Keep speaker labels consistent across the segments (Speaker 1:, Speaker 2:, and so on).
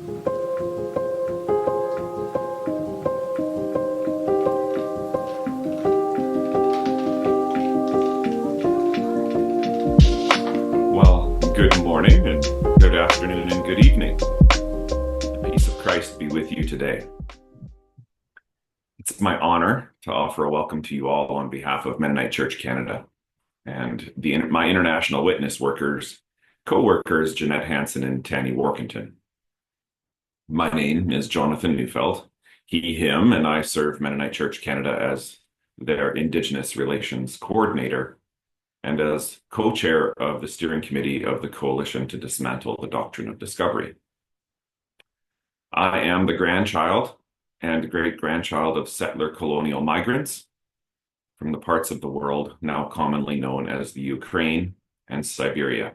Speaker 1: Well, good morning and good afternoon and good evening. The peace of Christ be with you today. It's my honor to offer a welcome to you all on behalf of Mennonite Church Canada and my international witness workers, co-workers Jeanette Hansen and Tanny Workington. My name is Jonathan Neufeld. He, him, and I serve Mennonite Church Canada as their Indigenous Relations Coordinator and as co-chair of the steering committee of the Coalition to Dismantle the Doctrine of Discovery. I am the grandchild and great-grandchild of settler colonial migrants from the parts of the world now commonly known as the Ukraine and Siberia,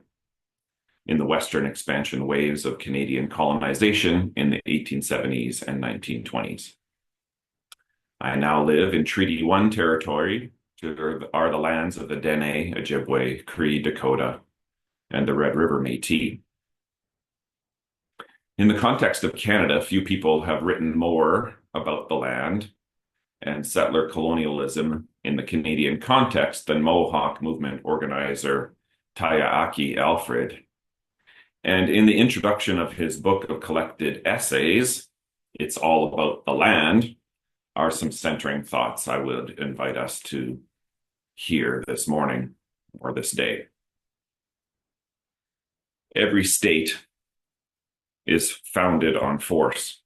Speaker 1: in the Western expansion waves of Canadian colonization in the 1870s and 1920s. I now live in Treaty 1 territory, which are the lands of the Dene, Ojibwe, Cree, Dakota, and the Red River Métis. In the context of Canada, few people have written more about the land and settler colonialism in the Canadian context than Mohawk movement organizer Taia'aki Alfred. And in the introduction of his book of collected essays, It's All About the Land, are some centering thoughts I would invite us to hear this morning or this day. Every state is founded on force.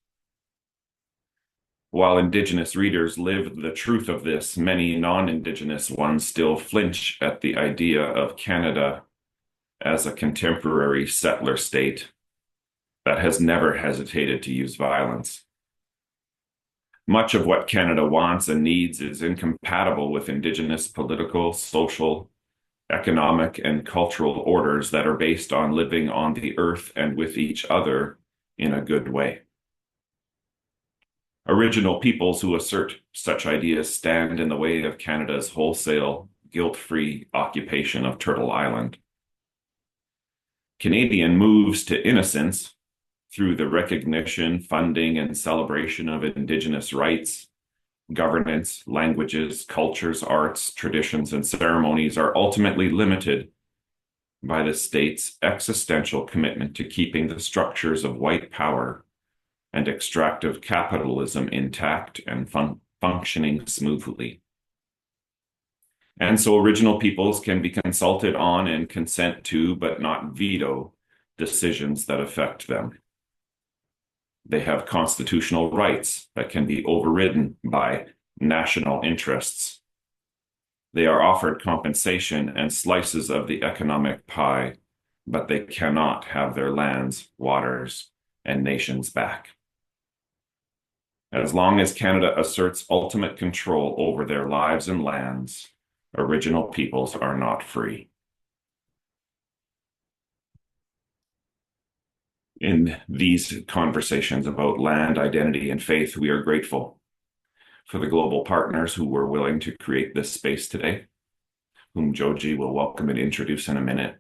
Speaker 1: While Indigenous readers live the truth of this, many non-Indigenous ones still flinch at the idea of Canada as a contemporary settler state that has never hesitated to use violence. Much of what Canada wants and needs is incompatible with Indigenous political, social, economic, and cultural orders that are based on living on the earth and with each other in a good way. Original peoples who assert such ideas stand in the way of Canada's wholesale, guilt-free occupation of Turtle Island. Canadian moves to innocence through the recognition, funding, and celebration of Indigenous rights, governance, languages, cultures, arts, traditions, and ceremonies are ultimately limited by the state's existential commitment to keeping the structures of white power and extractive capitalism intact and functioning smoothly. And so original peoples can be consulted on and consent to, but not veto, decisions that affect them. They have constitutional rights that can be overridden by national interests. They are offered compensation and slices of the economic pie, but they cannot have their lands, waters, and nations back. As long as Canada asserts ultimate control over their lives and lands, original peoples are not free. In these conversations about land, identity, and faith, we are grateful for the global partners who were willing to create this space today, whom Joji will welcome and introduce in a minute.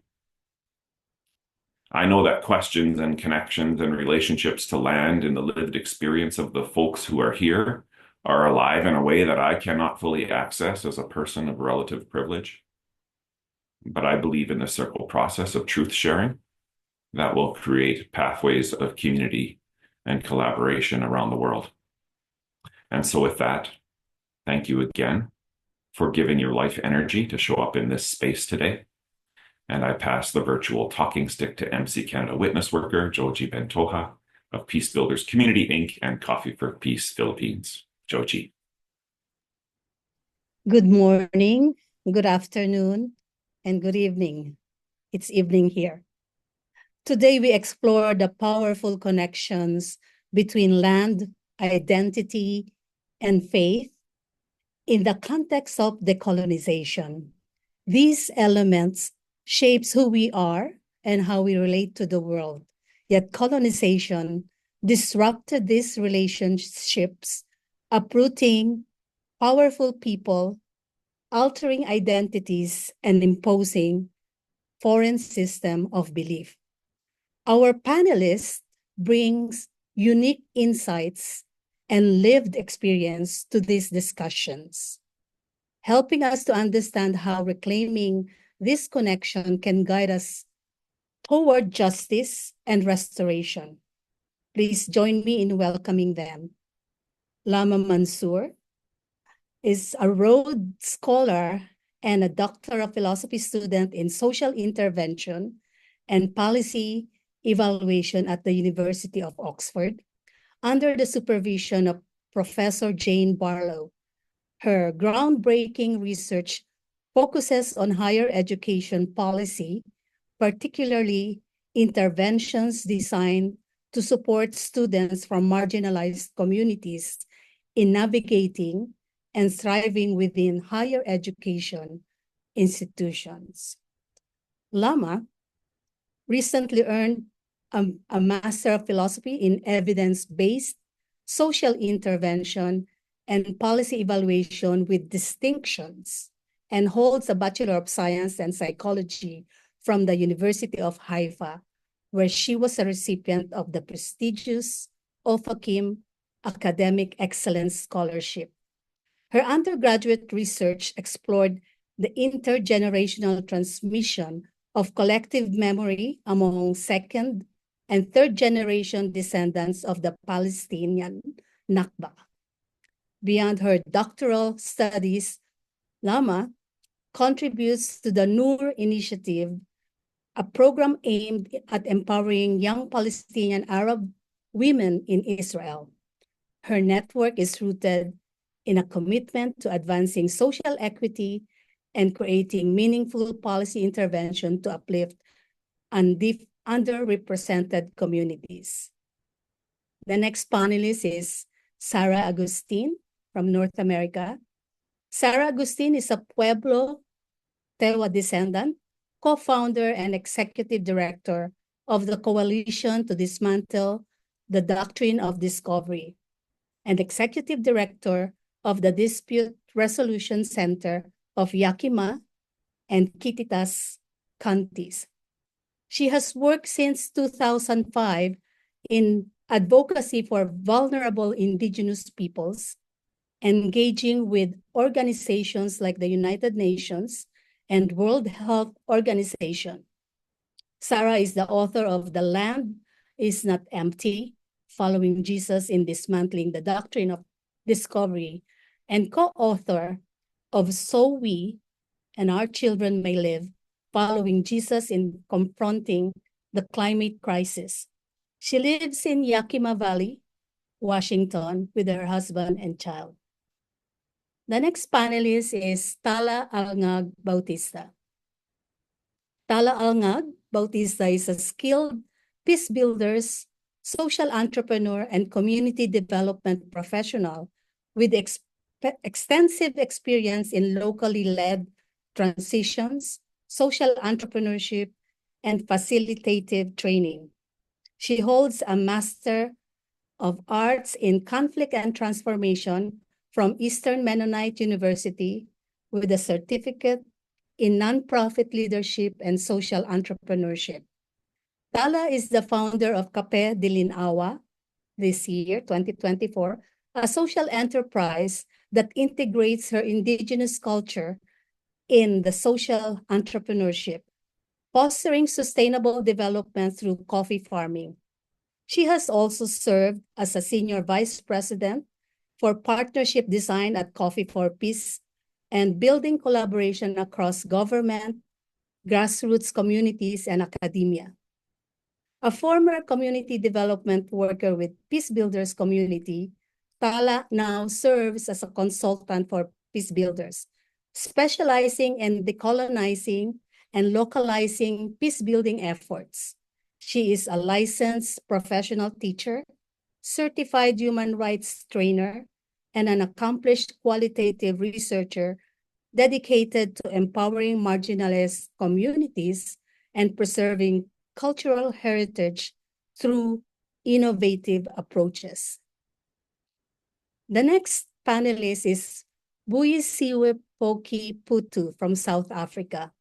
Speaker 1: I know that questions and connections and relationships to land in the lived experience of the folks who are here are alive in a way that I cannot fully access as a person of relative privilege. But I believe in the circle process of truth sharing that will create pathways of community and collaboration around the world. And so with that, thank you again for giving your life energy to show up in this space today. And I pass the virtual talking stick to MC Canada witness worker, Joji Pantoja of Peacebuilders Community Inc. and Coffee for Peace Philippines. Joji.
Speaker 2: Good morning, good afternoon, and good evening. It's evening here. Today we explore the powerful connections between land, identity, and faith in the context of decolonization. These elements shapes who we are and how we relate to the world. Yet colonization disrupted these relationships, uprooting powerful people, altering identities, and imposing foreign system of belief. Our panelist brings unique insights, and lived experience to these discussions, helping us to understand how reclaiming this connection can guide us toward justice and restoration. Please join me in welcoming them. Lama Mansour is a Rhodes Scholar and a Doctor of Philosophy student in social intervention and policy evaluation at the University of Oxford, under the supervision of Professor Jane Barlow. Her groundbreaking research focuses on higher education policy, particularly interventions designed to support students from marginalized communities in navigating and thriving within higher education institutions. Lama recently earned a Master of Philosophy in Evidence-Based Social Intervention and Policy Evaluation with distinctions, and holds a Bachelor of Science and Psychology from the University of Haifa, where she was a recipient of the prestigious Ofakim Academic Excellence Scholarship. Her undergraduate research explored the intergenerational transmission of collective memory among second and third generation descendants of the Palestinian Nakba. Beyond her doctoral studies, Lama contributes to the Noor Initiative, a program aimed at empowering young Palestinian Arab women in Israel. Her network is rooted in a commitment to advancing social equity and creating meaningful policy intervention to uplift underrepresented communities. The next panelist is Sarah Augustine from North America. Sarah Augustine is a Pueblo Tewa descendant, co-founder and executive director of the Coalition to Dismantle the Doctrine of Discovery, and executive director of the Dispute Resolution Center of Yakima and Kititas counties. She has worked since 2005 in advocacy for vulnerable indigenous peoples, engaging with organizations like the United Nations and World Health Organization. Sarah is the author of The Land is Not Empty, Following Jesus in Dismantling the Doctrine of Discovery, and co-author of So We and Our Children May Live, Following Jesus in Confronting the Climate Crisis. She lives in Yakima Valley, Washington, with her husband and child. The next panelist is Tata Bautista. Tata Bautista is a skilled peacebuilders, social entrepreneur, and community development professional with extensive experience in locally led transitions, social entrepreneurship, and facilitative training. She holds a Master of Arts in Conflict and Transformation from Eastern Mennonite University with a certificate in nonprofit leadership and social entrepreneurship. Tala is the founder of Kape Dilinawa this year, 2024, a social enterprise that integrates her indigenous culture in the social entrepreneurship, fostering sustainable development through coffee farming. She has also served as a senior vice president for partnership design at Coffee for Peace and building collaboration across government, grassroots communities, and academia. A former community development worker with Peacebuilders community, Tala now serves as a consultant for Peacebuilders, specializing in decolonizing and localizing peacebuilding efforts. She is a licensed professional teacher, certified human rights trainer, and an accomplished qualitative researcher dedicated to empowering marginalized communities and preserving cultural heritage through innovative approaches. The next panelist is Buyisiwe Pokie Putu from South Africa.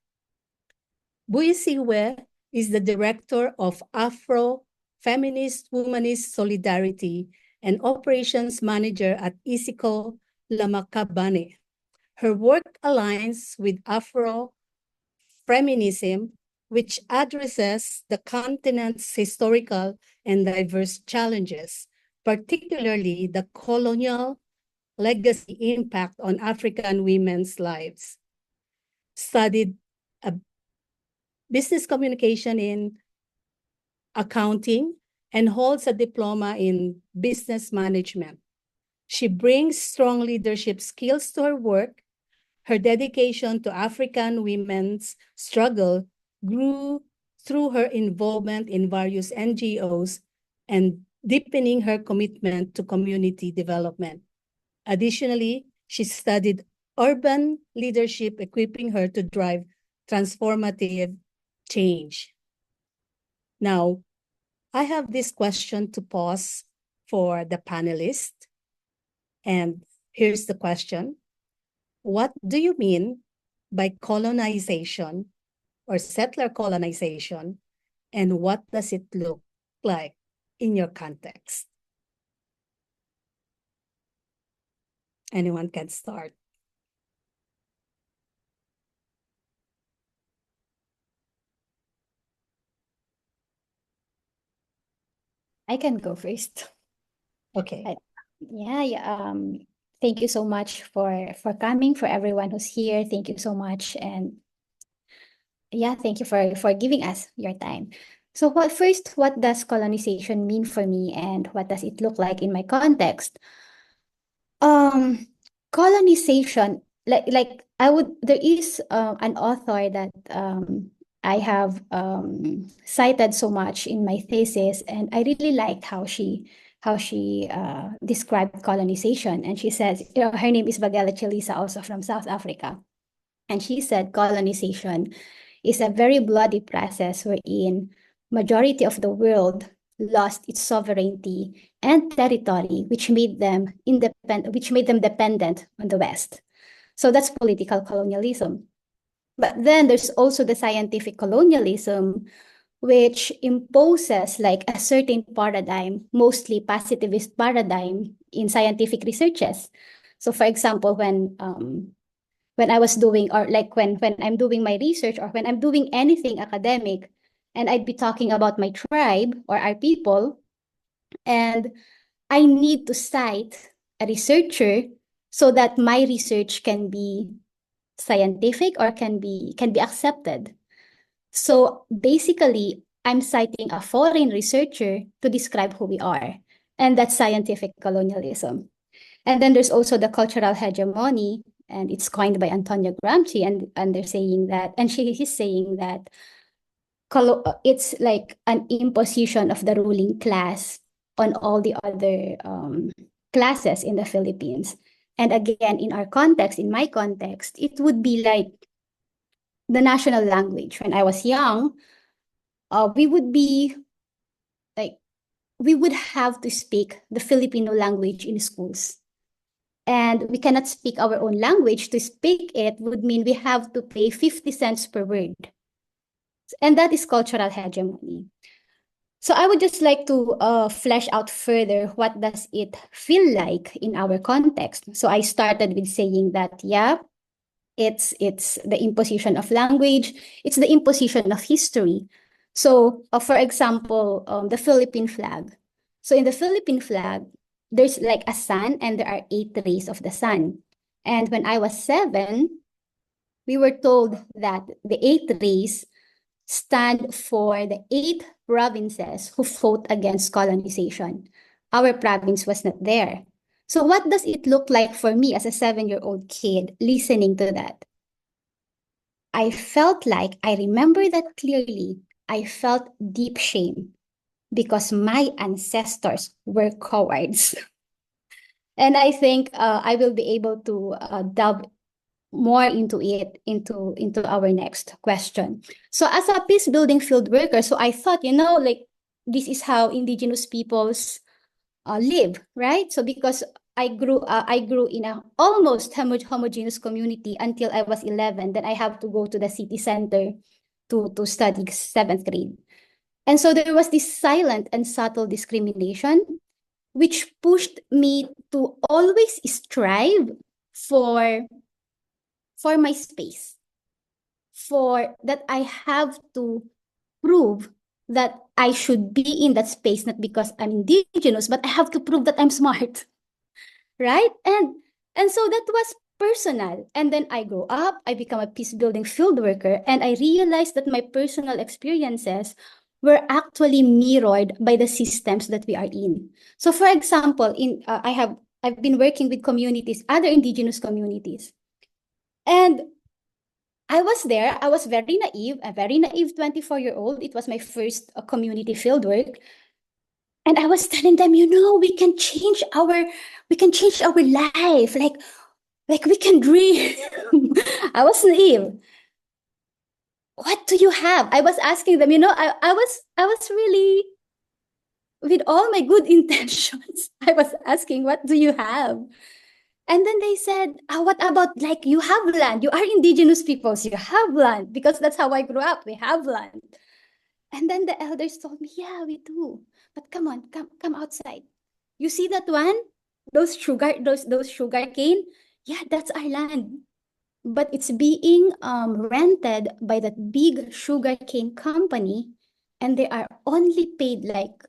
Speaker 2: Buyisiwe is the director of Afro feminist womanist solidarity, and operations manager at Iziko, Lamaqabane. Her work aligns with Afro-feminism, which addresses the continent's historical and diverse challenges, particularly the colonial legacy impact on African women's lives. Studied business communication in accounting and holds a diploma in business management. She brings strong leadership skills to her work. Her dedication to African women's struggle grew through her involvement in various NGOs and deepening her commitment to community development. Additionally, she studied urban leadership, equipping her to drive transformative change. Now, I have this question to pose for the panelists. And here's the question. What do you mean by colonization or settler colonization? And what does it look like in your context? Anyone can start.
Speaker 3: I can go first.
Speaker 2: Okay.
Speaker 3: Thank you so much for coming, for everyone who's here. Thank you so much. And yeah, thank you for giving us your time. So what does colonization mean for me, and what does it look like in my context? Colonization, there is an author that I have cited so much in my thesis, and I really liked how she described colonization. And she says, her name is Bagela Chalisa, also from South Africa. And she said colonization is a very bloody process wherein majority of the world lost its sovereignty and territory, which made them dependent on the West. So that's political colonialism. But then there's also the scientific colonialism, which imposes like a certain paradigm, mostly positivist paradigm in scientific researches. So for example, when I was doing, or like when I'm doing my research, or when I'm doing anything academic, and I'd be talking about my tribe or our people, and I need to cite a researcher so that my research can be scientific or can be accepted. So basically, I'm citing a foreign researcher to describe who we are, and that's scientific colonialism. And then there's also the cultural hegemony, and it's coined by Antonio Gramsci, and they're saying that, and he's saying that it's like an imposition of the ruling class on all the other classes in the Philippines. And again, in our context, in my context, it would be like the national language. When I was young, we would have to speak the Filipino language in schools. And we cannot speak our own language. To speak it would mean we have to pay 50 cents per word. And that is cultural hegemony. So I would just like to flesh out further, what does it feel like in our context? So I started with saying that, yeah, it's the imposition of language, it's the imposition of history. So for example, the Philippine flag. So in the Philippine flag, there's like a sun, and there are 8 rays of the sun. And when I was 7, we were told that the 8 rays stand for the 8 provinces who fought against colonization. Our province was not there. So what does it look like for me as a 7-year-old kid listening to that? I felt like, I remember that clearly, I felt deep shame because my ancestors were cowards. And I think I will be able to delve more into it, into our next question. So as a peace building field worker, so I thought, like this is how indigenous peoples live, right? So because I grew in a almost homogeneous community until I was 11, then I have to go to the city center to study 7th grade. And so there was this silent and subtle discrimination, which pushed me to always strive for my space, for that I have to prove that I should be in that space, not because I'm indigenous, but I have to prove that I'm smart, right? And so that was personal. And then I grew up, I became a peace building field worker, and I realized that my personal experiences were actually mirrored by the systems that we are in. So for example, I've been working with communities, other indigenous communities. And I was there. I was very naive, a very naive 24-year-old. It was my first community field work. And I was telling them, we can change our life. Like we can dream. I was naive. What do you have? I was asking them, I was really, with all my good intentions, I was asking, what do you have? And then they said, what about, like, you have land, you are indigenous peoples, you have land, because that's how I grew up, we have land. And then the elders told me, yeah, we do, but come on, come outside. You see that one? Those sugar cane? Yeah, that's our land. But it's being rented by that big sugarcane company, and they are only paid like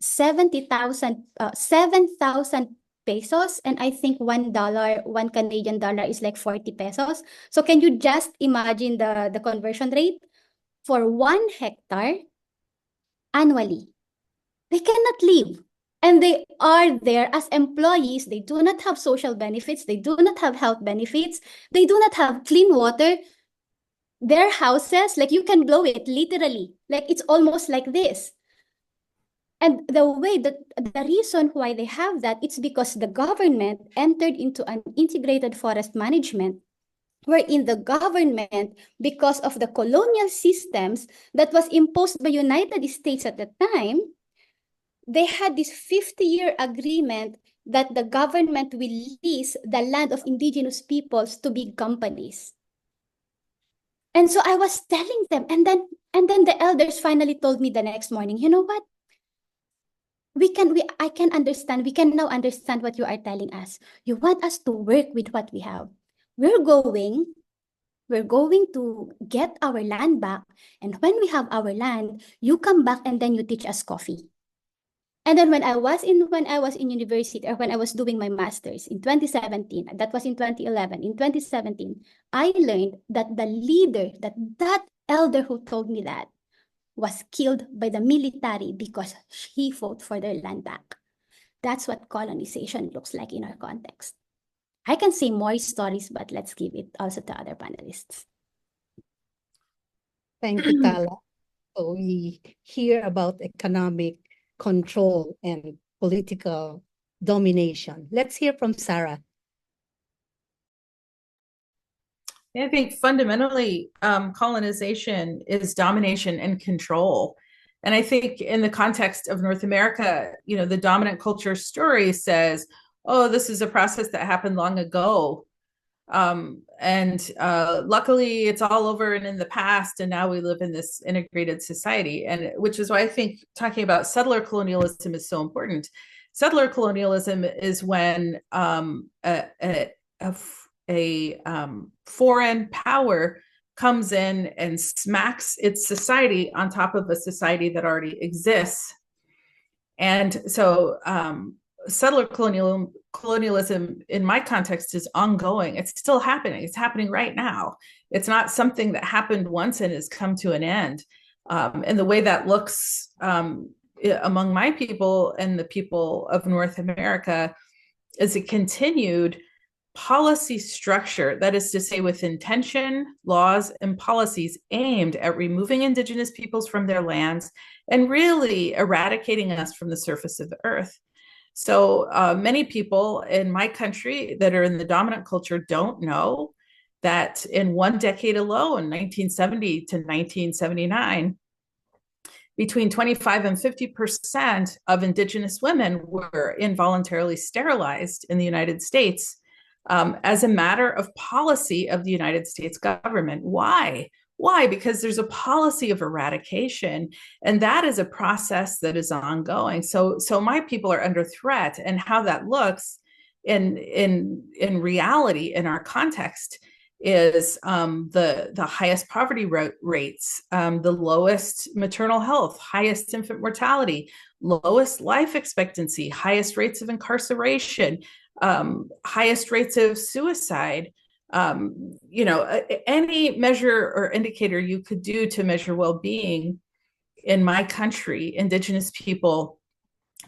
Speaker 3: 7,000 pesos, and I think $1, one Canadian dollar is like 40 pesos. So can you just imagine the conversion rate? For 1 hectare annually, they cannot leave. And they are there as employees. They do not have social benefits. They do not have health benefits. They do not have clean water. Their houses, like, you can blow it literally. Like, it's almost like this. And the reason why they have that, it's because the government entered into an integrated forest management, wherein the government, because of the colonial systems that was imposed by United States at the time, they had this 50-year agreement that the government will lease the land of indigenous peoples to big companies. And so I was telling them, and then the elders finally told me the next morning, you know what? I can understand. We can now understand what you are telling us. You want us to work with what we have. We're going to get our land back. And when we have our land, you come back and then you teach us coffee. And then when I was in university, or when I was doing my master's in 2017, that was in 2011, in 2017, I learned that the leader, that elder who told me that, was killed by the military because he fought for their land back. That's what colonization looks like in our context. I can say more stories, but let's give it also to other panelists.
Speaker 2: Thank you, Tala. So we hear about economic control and political domination. Let's hear from Sarah.
Speaker 4: I think fundamentally, colonization is domination and control. And I think in the context of North America, the dominant culture story says, oh, this is a process that happened long ago. And luckily it's all over and in the past, and now we live in this integrated society, and which is why I think talking about settler colonialism is so important. Settler colonialism is when a foreign power comes in and smacks its society on top of a society that already exists. And so settler colonialism in my context is ongoing. It's still happening. It's happening right now. It's not something that happened once and has come to an end. And the way that looks among my people and the people of North America is a continued policy structure, that is to say, with intention, laws, and policies aimed at removing indigenous peoples from their lands and really eradicating us from the surface of the earth. So many people in my country that are in the dominant culture don't know that in one decade alone, 1970 to 1979, between 25 and 50% of indigenous women were involuntarily sterilized in the United States as a matter of policy of the United States government. Why? Why? Because there's a policy of eradication, and that is a process that is ongoing. So my people are under threat, and how that looks in reality, in our context, is the highest poverty rates, the lowest maternal health, highest infant mortality, lowest life expectancy, highest rates of incarceration, highest rates of suicide. You know, any measure or indicator you could do to measure well-being in my country, Indigenous people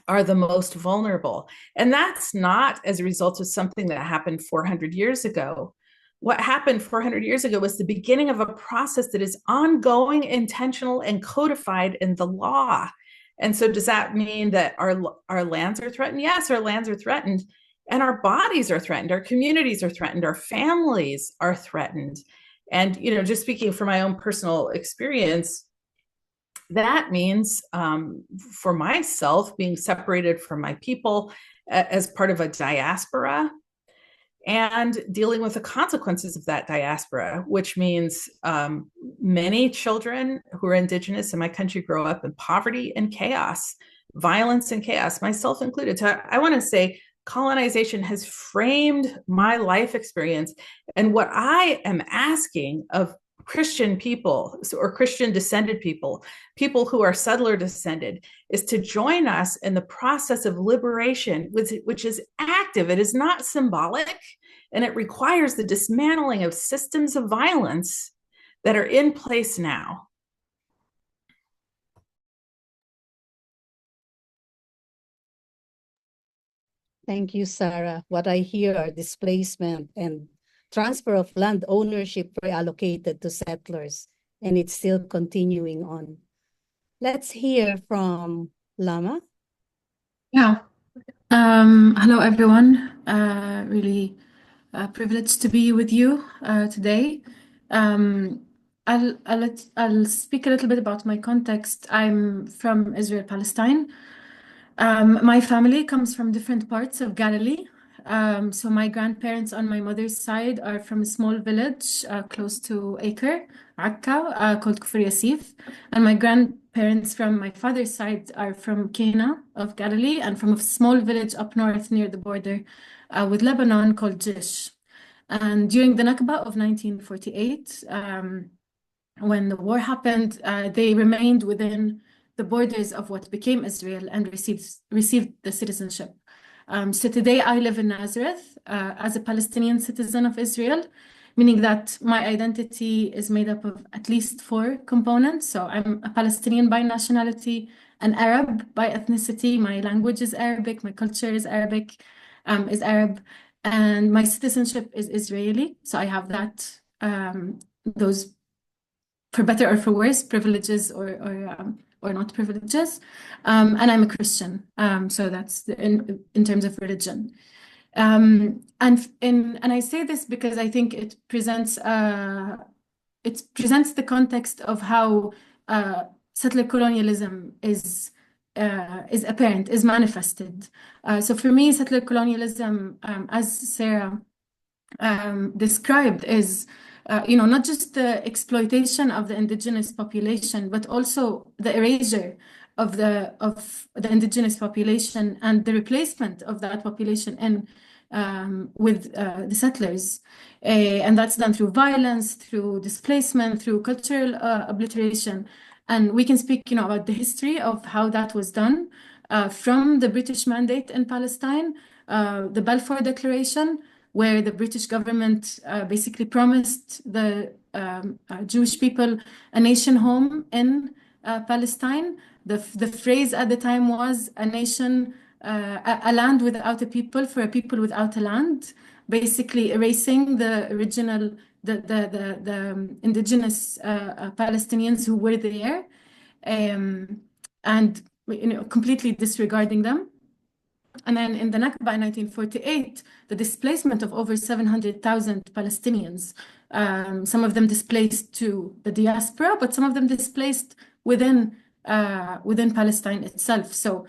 Speaker 4: are the most vulnerable. And that's not as a result of something that happened 400 years ago. What happened 400 years ago was the beginning of a process that is ongoing, intentional, and codified in the law. And so does that mean that our lands are threatened? Yes, our lands are threatened. And our bodies are threatened, our communities are threatened, our families are threatened. And, you know, just speaking from my own personal experience, that means for myself, being separated from my people as part of a diaspora and dealing with the consequences of that diaspora, which means many children who are Indigenous in my country grow up in poverty and chaos, violence and chaos, myself included. So I want to say, colonization has framed my life experience. And what I am asking of Christian people or Christian descended people who are settler descended, is to join us in the process of liberation, which is active. It is not symbolic, and it requires the dismantling of systems of violence that are in place now.
Speaker 2: Thank you, Sarah. What I hear are displacement and transfer of land ownership reallocated to settlers, and it's still continuing on. Let's hear from Lama.
Speaker 5: Yeah. Hello, everyone. Really privileged to be with you today. I'll speak a little bit about my context. I'm from Israel, Palestine. My family comes from different parts of Galilee. So my grandparents on my mother's side are from a small village close to Acre, Akka, called Kfar Yassif. And my grandparents from my father's side are from Cana of Galilee and from a small village up north near the border with Lebanon called Jish. And during the Nakba of 1948, when the war happened, they remained within the borders of what became Israel and received the citizenship. So today I live in Nazareth as a Palestinian citizen of Israel, meaning that my identity is made up of at least 4 components. So I'm a Palestinian by nationality, an Arab by ethnicity, my language is Arabic, my culture is Arabic, is Arab, and my citizenship is Israeli. So I have that, those, for better or for worse, privileges or not privileges, and I'm a Christian. So that's in terms of religion. And I say this because I think it presents the context of how settler colonialism is apparent, is manifested. So for me, settler colonialism, as Sarah described, is not just the exploitation of the indigenous population, but also the erasure of the indigenous population and the replacement of that population with the settlers. And that's done through violence, through displacement, through cultural obliteration. And we can speak, about the history of how that was done from the British Mandate in Palestine, the Balfour Declaration, where the British government basically promised the Jewish people a nation home in Palestine. The phrase at the time was a nation, a land without a people for a people without a land, basically erasing the original, the indigenous Palestinians who were there, and completely disregarding them. And then in the Nakba in 1948, the displacement of over 700,000 Palestinians, some of them displaced to the diaspora, but some of them displaced within Palestine itself. So,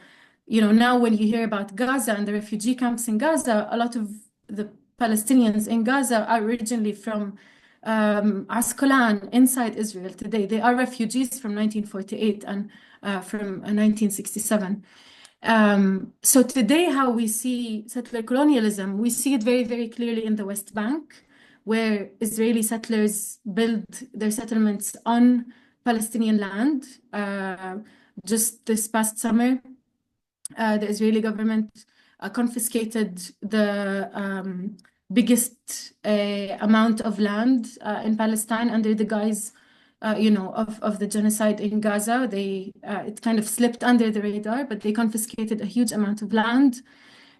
Speaker 5: now when you hear about Gaza and the refugee camps in Gaza, a lot of the Palestinians in Gaza are originally from Ascalon inside Israel today. They are refugees from 1948 and from 1967. So today, how we see settler colonialism, we see it very, very clearly in the West Bank, where Israeli settlers build their settlements on Palestinian land. Just this past summer, the Israeli government confiscated the biggest amount of land in Palestine under the guise, of the genocide in Gaza. It kind of slipped under the radar, but they confiscated a huge amount of land.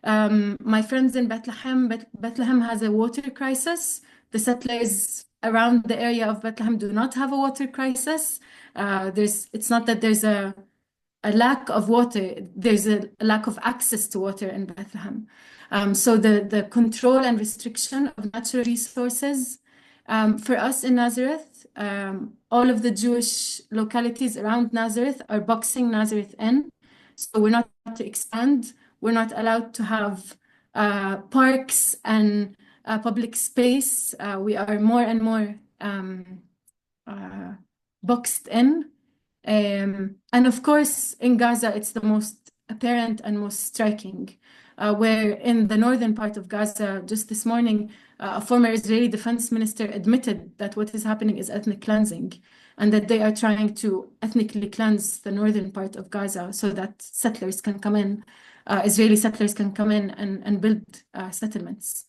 Speaker 5: My friends in Bethlehem has a water crisis. The settlers around the area of Bethlehem do not have a water crisis. It's not that there's a lack of water, there's a lack of access to water in Bethlehem. So the control and restriction of natural resources, for us in Nazareth, all of the Jewish localities around Nazareth are boxing Nazareth in. So we're not allowed to expand. We're not allowed to have parks and public space. We are more and more boxed in. And of course, in Gaza, it's the most apparent and most striking, where in the northern part of Gaza, just this morning, a former Israeli defense minister admitted that what is happening is ethnic cleansing, and that they are trying to ethnically cleanse the northern part of Gaza so that settlers can come in, Israeli settlers can come in and build settlements.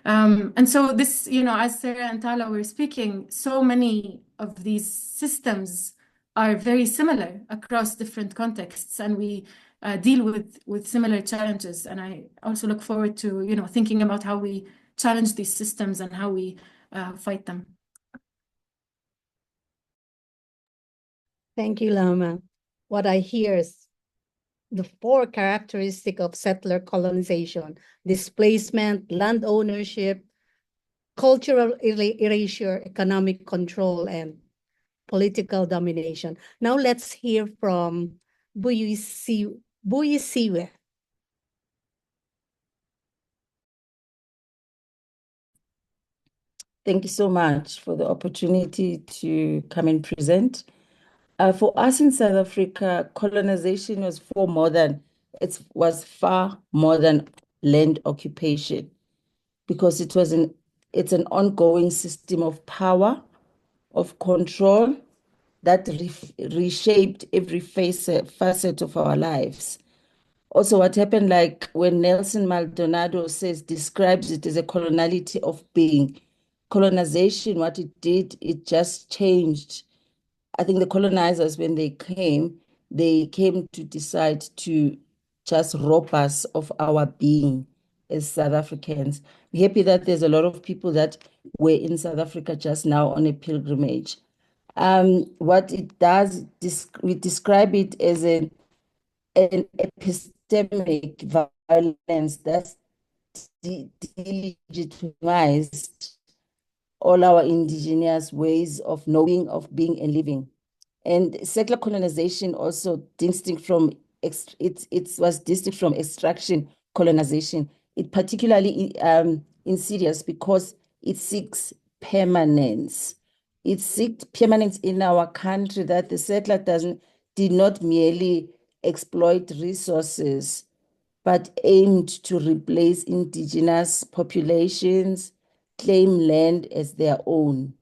Speaker 5: And so this, as Sarah and Tala were speaking, so many of these systems are very similar across different contexts, and we deal with similar challenges. And I also look forward to, thinking about how we challenge these systems and how we fight them.
Speaker 2: Thank you, Lama. What I hear is the 4 characteristics of settler colonization: displacement, land ownership, cultural erasure, economic control, and political domination. Now let's hear from Buyisiwe.
Speaker 6: Thank you so much for the opportunity to come and present. For us in South Africa, colonization was far more than land occupation, because it's an ongoing system of power, of control that reshaped every facet of our lives. Also, what happened, like when Nelson Maldonado describes it as a coloniality of being. Colonization, what it did, it just changed. I think the colonizers, when they came to decide to just rob us of our being as South Africans. We're happy that there's a lot of people that were in South Africa just now on a pilgrimage. What it does, we describe it as an epistemic violence that's delegitimized all our indigenous ways of knowing, of being and living. And settler colonization also distinct from extraction colonization. It particularly insidious because it seeks permanence. It seeks permanence in our country, that the settler did not merely exploit resources, but aimed to replace indigenous populations, claim land as their own,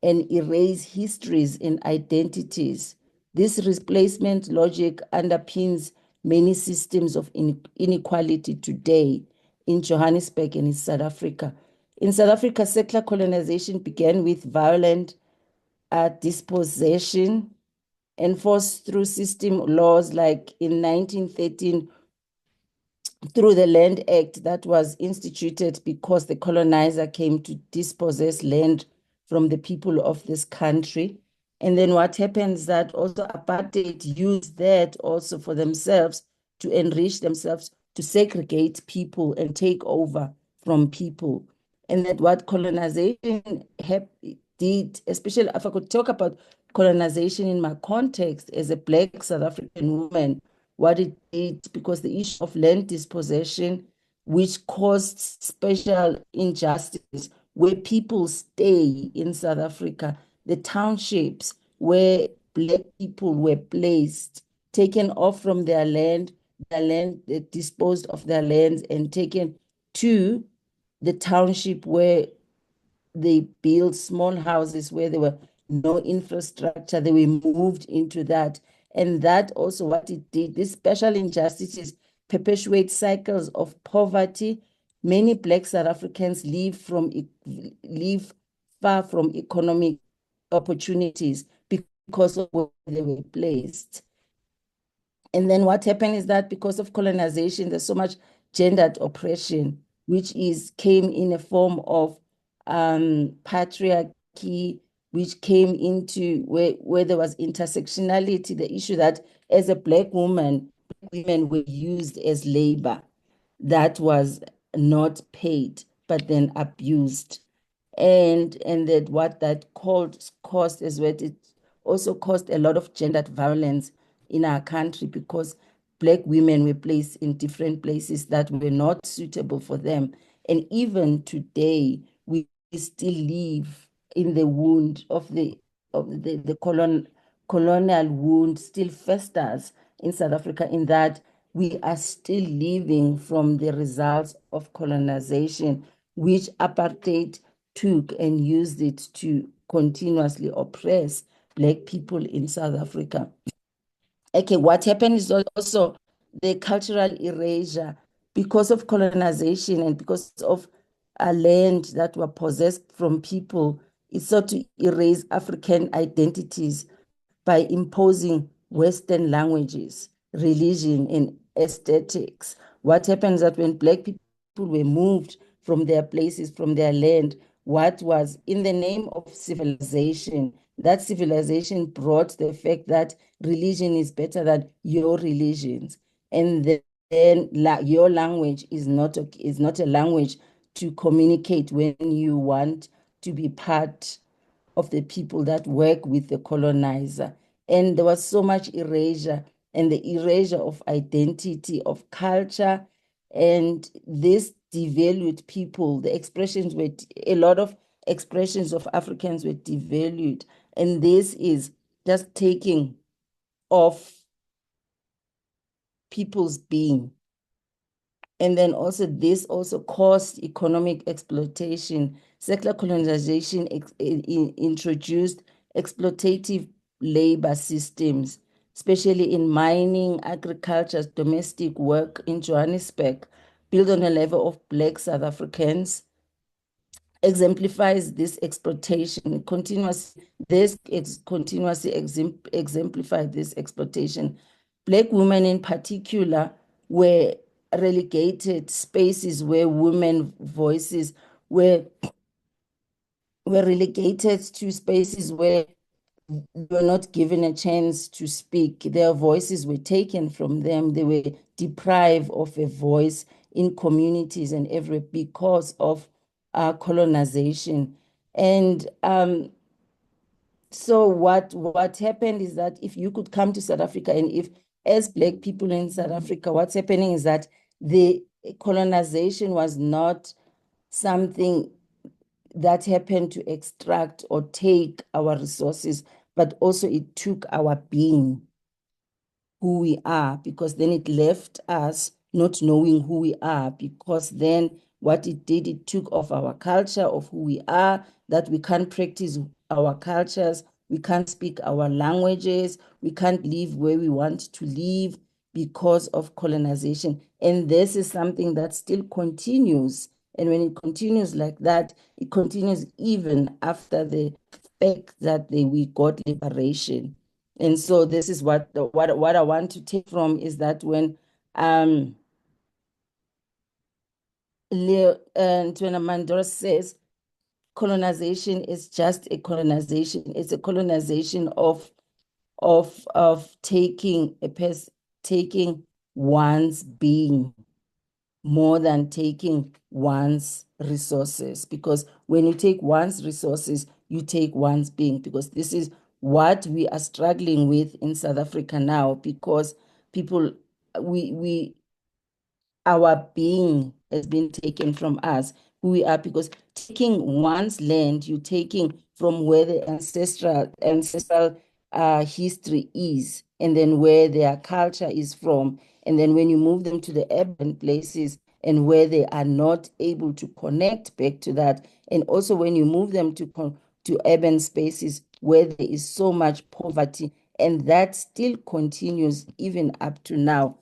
Speaker 6: and erase histories and identities. This replacement logic underpins many systems of inequality today in Johannesburg and in South Africa. In South Africa, settler colonization began with violent dispossession enforced through system laws, like in 1913, through the Land Act that was instituted because the colonizer came to dispossess land from the people of this country. And then what happens that also apartheid used that also for themselves to enrich themselves, to segregate people and take over from people. And that what colonization did, especially if I could talk about colonization in my context as a Black South African woman, what it did, because the issue of land dispossession, which caused special injustice, where people stay in South Africa, the townships where Black people were placed, taken off from their land, disposed of their lands and taken to the township where they built small houses where there were no infrastructure. They were moved into that. And that also what it did, these special injustices perpetuate cycles of poverty. Many Black South Africans live far from economic opportunities because of where they were placed. And then what happened is that because of colonization, there's so much gendered oppression, which came in a form of patriarchy, which came into where there was intersectionality, the issue that as a Black woman, women were used as labor that was not paid, but then abused. And that what that caused is what it also caused a lot of gendered violence in our country because Black women were placed in different places that were not suitable for them. And even today, we still live in the wound of the colonial wound still festers in South Africa, in that we are still living from the results of colonization, which apartheid took and used it to continuously oppress Black people in South Africa. Okay, what happened is also the cultural erasure because of colonization and because of a land that were possessed from people. It sought to erase African identities by imposing Western languages, religion, and aesthetics. What happens that when Black people were moved from their places, from their land, what was in the name of civilization, that civilization brought the fact that religion is better than your religions. And then your language is not a language to communicate when you want to be part of the people that work with the colonizer. And there was so much erasure and the erasure of identity, of culture, and this devalued people. The expressions were, a lot of expressions of Africans were devalued. And this is just taking off people's being. And then also this also caused economic exploitation. Secular colonization introduced exploitative labor systems, especially in mining, agriculture, domestic work in Johannesburg, built on a level of Black South Africans, exemplifies this exploitation, continuously exemplified this exploitation. Black women in particular were relegated spaces where women voices were relegated to spaces where they were not given a chance to speak. Their voices were taken from them. They were deprived of a voice in communities and because of colonization. And so what happened is that if you could come to South Africa, and if as Black people in South Africa, what's happening is that the colonization was not something that happened to extract or take our resources, but also it took our being, who we are, because then it left us not knowing who we are, because then what it did, it took off our culture of who we are, that we can't practice our cultures, we can't speak our languages, we can't live where we want to live because of colonization. And this is something that still continues. And when it continues like that, it continues even after the fact that we got liberation. And so this is what I want to take from is that when Ntwana Mandora says colonization is just a colonization, it's a colonization of taking one's being more than taking one's resources. Because when you take one's resources, you take one's being, because this is what we are struggling with in South Africa now, because our being has been taken from us who we are, because taking one's land, you're taking from where the ancestral history is, and then where their culture is from. And then when you move them to the urban places and where they are not able to connect back to that, and also when you move them to urban spaces where there is so much poverty, and that still continues even up to now.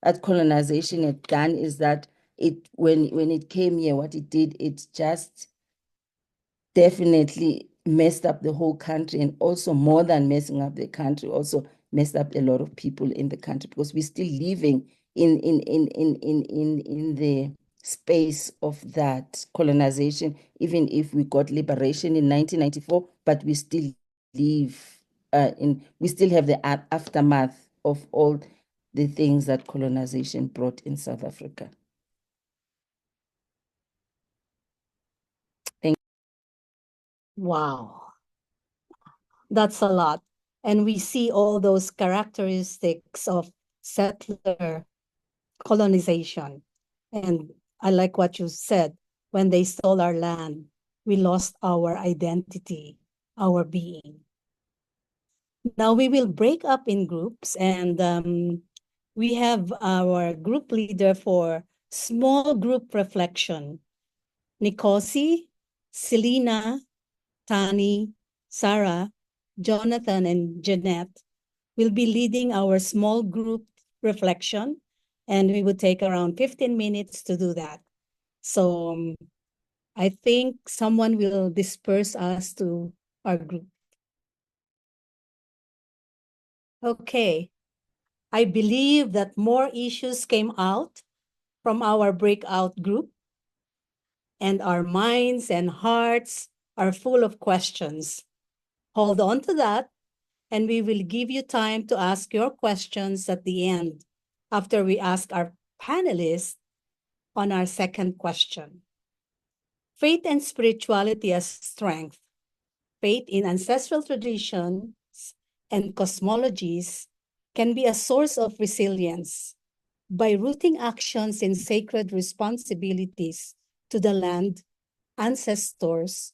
Speaker 6: That colonization had done is that when it came here, what it did, it just definitely messed up the whole country, and also more than messing up the country, also messed up a lot of people in the country, because we're still living in the space of that colonization, even if we got liberation in 1994, but we still live we still have the aftermath of all the things that colonization brought in South Africa.
Speaker 2: Wow, that's a lot. And we see all those characteristics of settler colonization. And I like what you said. When they stole our land, we lost our identity, our being. Now we will break up in groups, and we have our group leader for small group reflection. Nikosi, Selena, Tani, Sarah, Jonathan, and Jeanette will be leading our small group reflection, and we would take around 15 minutes to do that. So I think someone will disperse us to our group. Okay. I believe that more issues came out from our breakout group, and our minds and hearts are full of questions. Hold on to that, and we will give you time to ask your questions at the end, after we ask our panelists on our second question. Faith and spirituality as strength. Faith in ancestral traditions and cosmologies can be a source of resilience. By rooting actions in sacred responsibilities to the land, ancestors,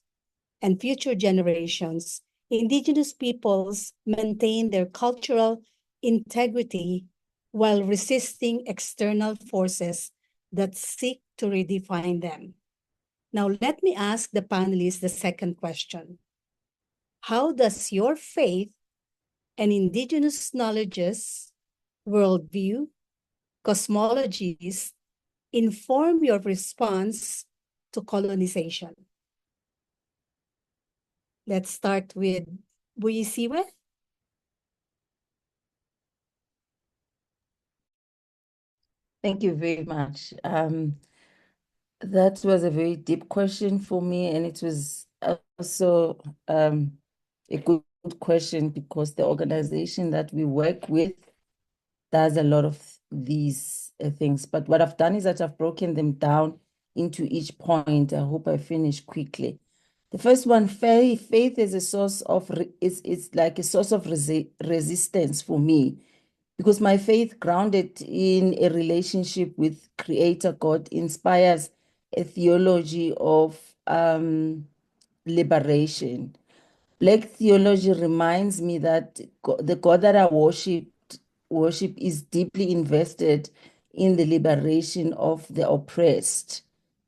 Speaker 2: and future generations, Indigenous peoples maintain their cultural integrity while resisting external forces that seek to redefine them. Now, let me ask the panelists the second question. How does your faith and Indigenous knowledges, worldview, cosmologies inform your response to colonization? Let's start with Buyisiwe.
Speaker 6: Thank you very much. That was a very deep question for me, and it was also a good question, because the organization that we work with does a lot of these things. But what I've done is that I've broken them down into each point. I hope I finish quickly. The first one, faith is a source of, it's like a source of resistance for me, because my faith, grounded in a relationship with Creator God, inspires a theology of liberation. Black theology reminds me that the God that I worship is deeply invested in the liberation of the oppressed.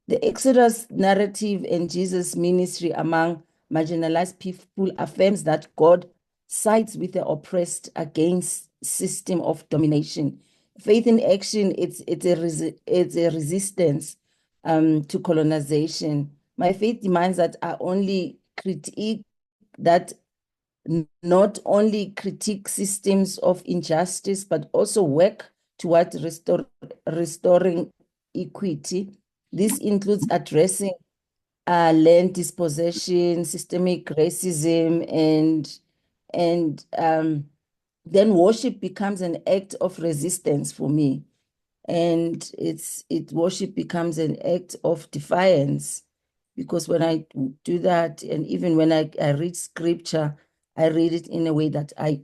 Speaker 6: The Exodus narrative and Jesus' ministry among marginalized people affirms that God sides with the oppressed against system of domination. Faith in action, it's a resistance to colonization. My faith demands that I only critique that not only critique systems of injustice, but also work toward restoring equity. This includes addressing land dispossession, systemic racism, and then worship becomes an act of resistance for me. And worship becomes an act of defiance, because when I do that, and even when I read scripture, I read it in a way that I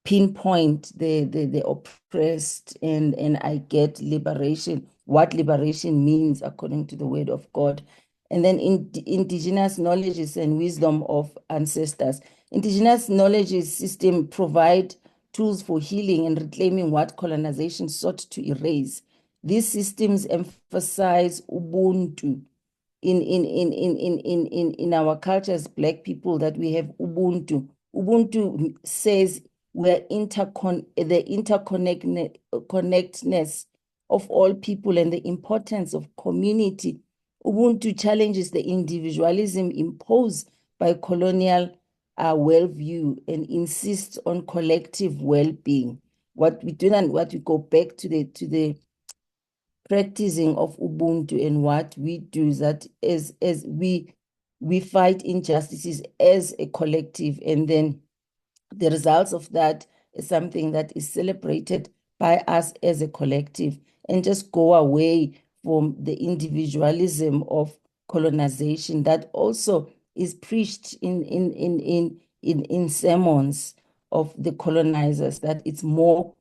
Speaker 6: pinpoint the oppressed, and I get liberation, what liberation means according to the word of God. And then indigenous knowledges and wisdom of ancestors. Indigenous knowledge system provide tools for healing and reclaiming what colonization sought to erase. These systems emphasize Ubuntu. In our culture as Black people, that we have Ubuntu. Ubuntu says we're the interconnectedness of all people and the importance of community. Ubuntu challenges the individualism imposed by colonial worldview and insists on collective well-being. What we do, and what we go back to the practicing of Ubuntu, and what we do is that as we fight injustices as a collective, and then the results of that is something that is celebrated by us as a collective, and just go away from the individualism of colonization that also is preached in sermons of the colonizers, that it's more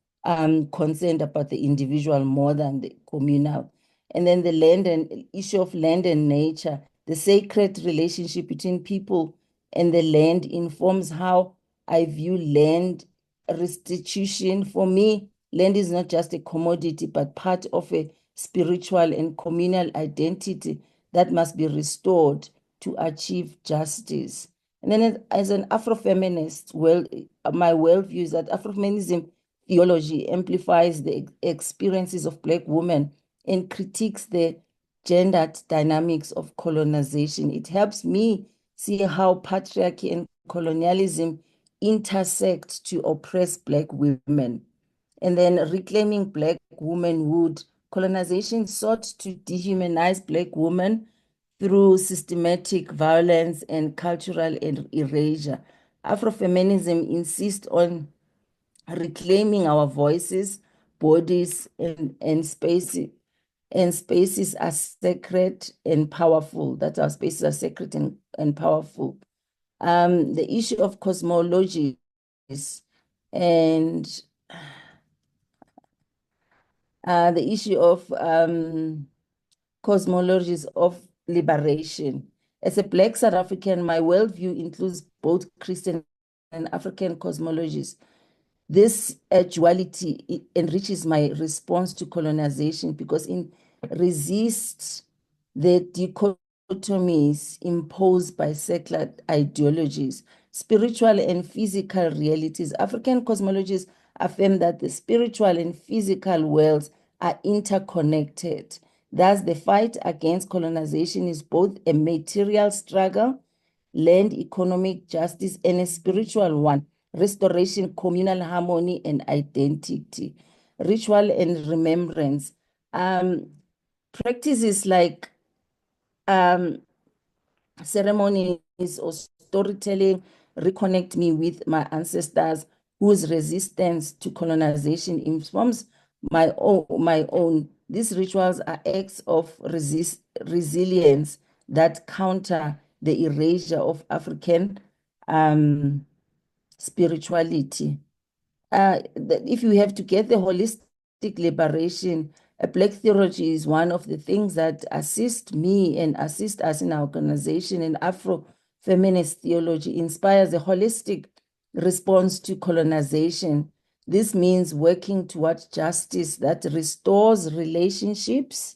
Speaker 6: concerned about the individual more than the communal. And then the land and issue of land and nature, the sacred relationship between people and the land informs how I view land restitution. For me, land is not just a commodity, but part of a spiritual and communal identity that must be restored to achieve justice. And then as an Afrofeminist, my worldview is that Afrofeminism theology amplifies the experiences of Black women and critiques the gendered dynamics of colonization. It helps me see how patriarchy and colonialism intersect to oppress Black women. And then reclaiming Black womanhood, colonization sought to dehumanize Black women through systematic violence and cultural erasure. Afrofeminism insists on reclaiming our voices, bodies, and spaces. And spaces are sacred and powerful. That our spaces are sacred and powerful. The issue of cosmologies and the issue of cosmologies of liberation. As a Black South African, my worldview includes both Christian and African cosmologies. This duality enriches my response to colonization because it resists the dichotomies imposed by secular ideologies, spiritual and physical realities. African cosmologies affirm that the spiritual and physical worlds are interconnected. Thus, the fight against colonization is both a material struggle, land economic justice, and a spiritual one, restoration, communal harmony, and identity. Ritual and remembrance. Practices like ceremonies or storytelling reconnect me with my ancestors whose resistance to colonization informs my own. These rituals are acts of resilience that counter the erasure of African spirituality. If you have to get the holistic liberation, a Black theology is one of the things that assist me and assist us in our organization. And Afro-feminist theology inspires a holistic response to colonization. This means working towards justice that restores relationships,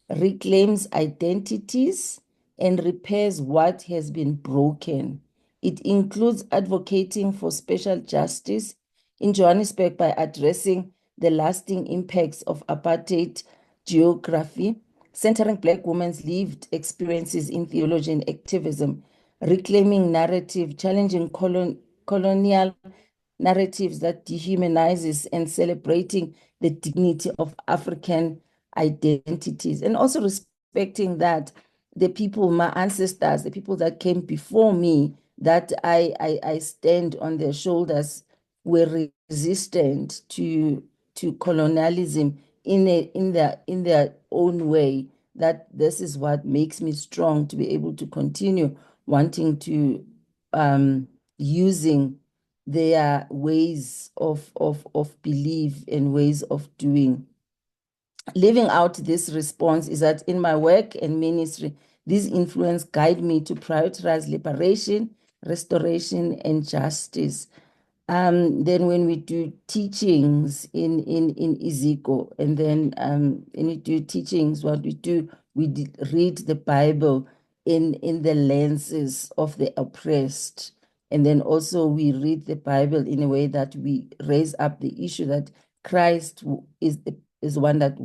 Speaker 6: reclaims identities, and repairs what has been broken. It includes advocating for special justice in Johannesburg by addressing the lasting impacts of apartheid geography, centering Black women's lived experiences in theology and activism, reclaiming narrative, challenging colonial narratives that dehumanizes, and celebrating the dignity of African identities, and also respecting that the people, my ancestors, the people that came before me, that I stand on their shoulders, were resistant to colonialism in their own way. That this is what makes me strong to be able to continue wanting to using their ways of belief and ways of doing. Living out this response is that in my work and ministry, these influences guide me to prioritize liberation, restoration, and justice. Then when we do teachings in Iziko, and then when we do teachings, what we do, we read the Bible in the lenses of the oppressed. And then also we read the Bible in a way that we raise up the issue that Christ is one that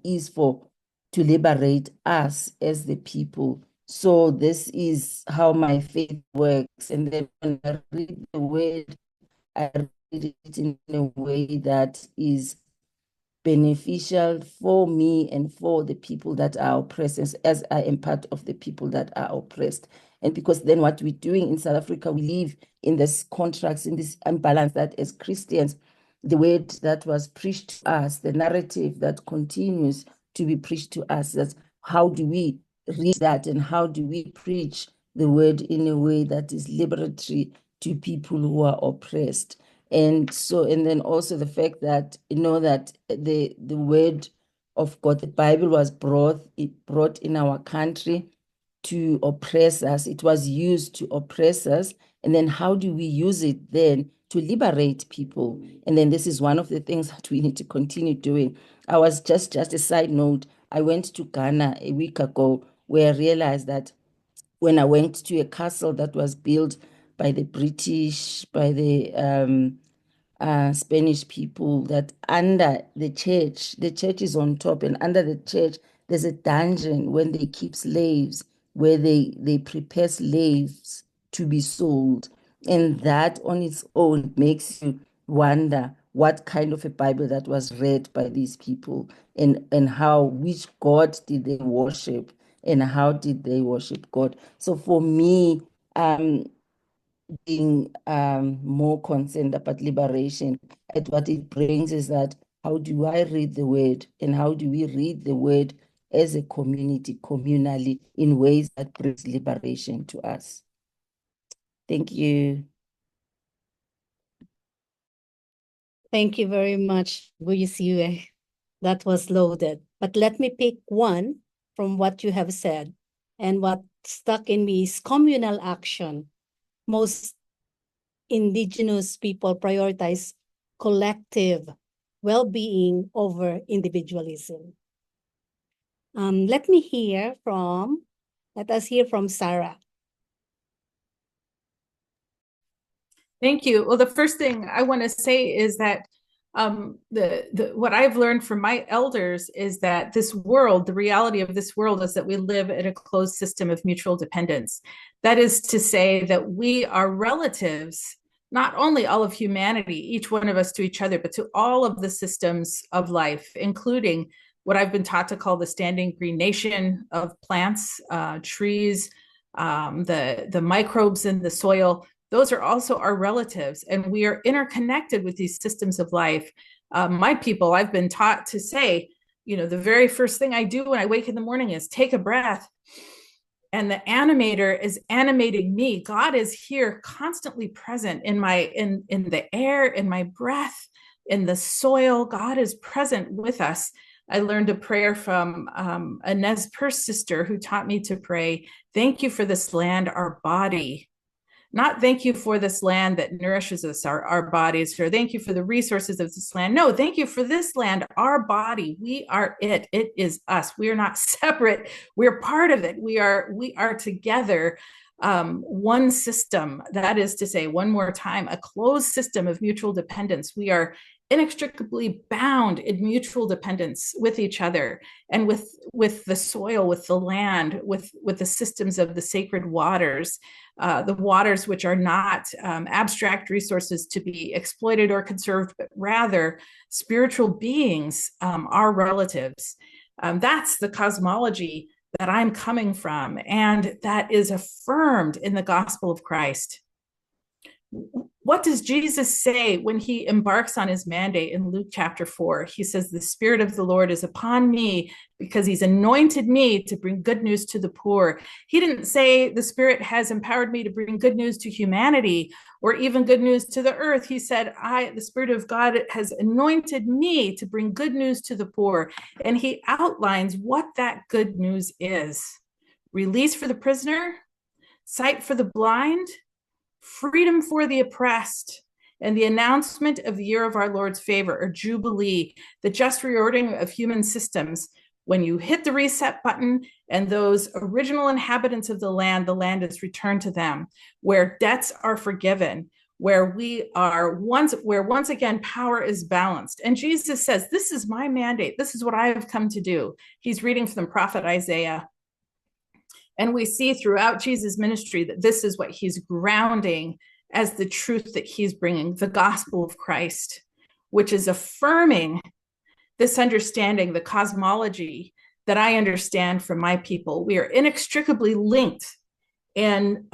Speaker 6: is for to liberate us as the people. So this is how my faith works. And then when I read the word, I read it in a way that is beneficial for me and for the people that are oppressed, as I am part of the people that are oppressed. And because then what we're doing in South Africa, we live in this contracts, in this imbalance that as Christians, the word that was preached to us, the narrative that continues to be preached to us, that's how do we read that and how do we preach the word in a way that is liberatory to people who are oppressed. And so, and then also the fact that, that the word of God, the Bible was brought in our country to oppress us. It was used to oppress us. And then how do we use it then to liberate people? And then this is one of the things that we need to continue doing. I was just a side note, I went to Ghana a week ago where I realized that when I went to a castle that was built by the British, by the Spanish people, that under the church is on top, and under the church, there's a dungeon when they keep slaves, where they prepare slaves to be sold. And that on its own makes you wonder what kind of a Bible that was read by these people, and how, which God did they worship, and how did they worship God. So for me, being more concerned about liberation, and what it brings is that how do I read the word, and how do we read the word as a community, communally, in ways that brings liberation to us. Thank you.
Speaker 2: Thank you very much, Buyisiwe. That was loaded. But let me pick one from what you have said. And what stuck in me is communal action. Most indigenous people prioritize collective well-being over individualism. Let us hear from Sarah.
Speaker 4: Thank you. Well, the first thing I want to say is that what I've learned from my elders is that this world, the reality of this world, is that we live in a closed system of mutual dependence. That is to say that we are relatives, not only all of humanity, each one of us to each other, but to all of the systems of life, including what I've been taught to call the standing green nation of plants, trees, the microbes in the soil. Those are also our relatives, and we are interconnected with these systems of life. My people, I've been taught to say, the very first thing I do when I wake in the morning is take a breath. And the animator is animating me. God is here, constantly present in the air, in my breath, in the soil. God is present with us. I learned a prayer from a Nez Perce sister who taught me to pray, thank you for this land, our body. Not thank you for this land that nourishes us, our bodies, or thank you for the resources of this land. No, thank you for this land, our body. We are it. It is us. We are not separate. We're part of it. We are together, one system. That is to say, one more time, a closed system of mutual dependence. We are inextricably bound in mutual dependence with each other and with the soil, with the land, with the systems of the sacred waters, the waters which are not abstract resources to be exploited or conserved, but rather spiritual beings, our relatives. That's the cosmology that I'm coming from, and that is affirmed in the gospel of Christ. what does Jesus say when he embarks on his mandate in Luke chapter 4? He says, the Spirit of the Lord is upon me because he's anointed me to bring good news to the poor. He didn't say the Spirit has empowered me to bring good news to humanity or even good news to the earth. He said, the Spirit of God has anointed me to bring good news to the poor. And he outlines what that good news is: release for the prisoner, sight for the blind, freedom for the oppressed, and the announcement of the year of our Lord's favor, or Jubilee, the just reordering of human systems. When you hit the reset button and those original inhabitants of the land is returned to them, where debts are forgiven, where once again power is balanced. And Jesus says, this is my mandate. This is what I have come to do. He's reading from the prophet Isaiah. And we see throughout Jesus' ministry that this is what he's grounding as the truth that he's bringing, the gospel of Christ, which is affirming this understanding, the cosmology that I understand from my people. We are inextricably linked in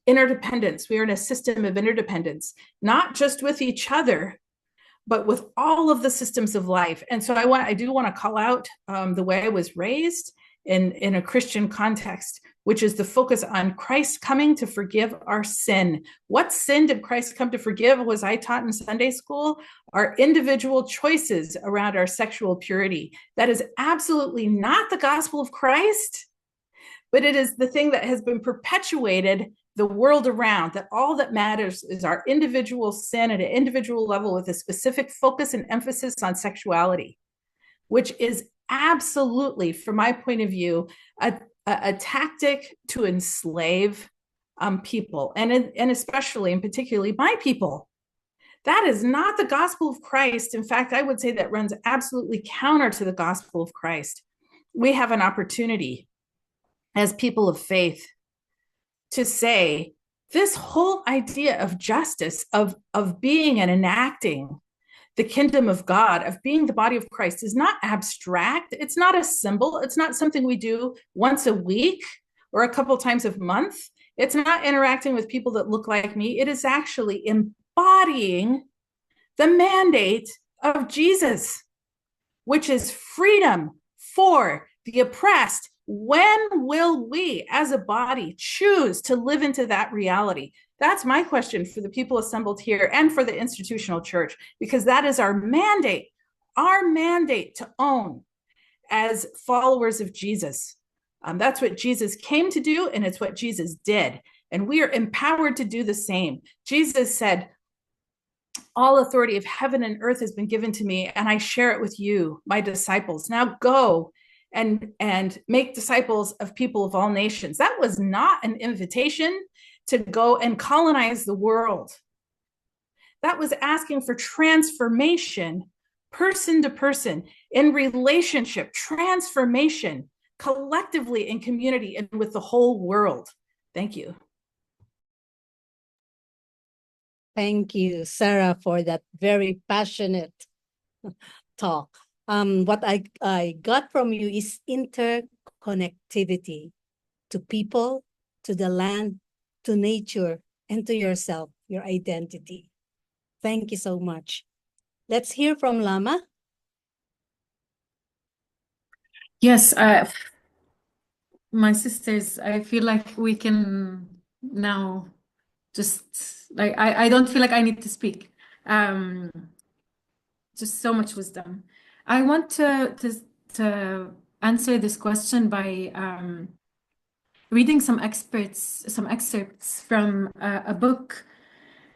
Speaker 4: interdependence. We are in a system of interdependence, not just with each other, but with all of the systems of life. And so I do want to call out the way I was raised in a Christian context, which is the focus on Christ coming to forgive our sin. What sin did Christ come to forgive, was I taught in Sunday school? Our individual choices around our sexual purity. That is absolutely not the gospel of Christ, but it is the thing that has been perpetuated the world around, that all that matters is our individual sin at an individual level with a specific focus and emphasis on sexuality, which is absolutely, from my point of view, a tactic to enslave people, and especially and particularly my people. That is not the gospel of Christ. In fact, I would say that runs absolutely counter to the gospel of Christ. We have an opportunity as people of faith to say this whole idea of justice, of being and enacting the kingdom of God, of being the body of Christ, is not abstract. It's not a symbol. It's not something we do once a week or a couple times a month. It's not interacting with people that look like me. It is actually embodying the mandate of Jesus, which is freedom for the oppressed. When will we as a body choose to live into that reality? That's my question for the people assembled here and for the institutional church, because that is our mandate to own as followers of Jesus. That's what Jesus came to do, and it's what Jesus did. And we are empowered to do the same. Jesus said, all authority of heaven and earth has been given to me, and I share it with you, my disciples. Now go and make disciples of people of all nations. That was not an invitation to go and colonize the world. That was asking for transformation, person to person, in relationship, transformation, collectively in community and with the whole world. Thank you.
Speaker 2: Thank you, Sarah, for that very passionate talk. What I got from you is interconnectivity to people, to the land, to nature, and to yourself, your identity. Thank you so much. Let's hear from Lama.
Speaker 5: Yes, my sisters, I feel like we can now just, like, I don't feel like I need to speak. Just so much wisdom. I want to answer this question by reading some excerpts from a book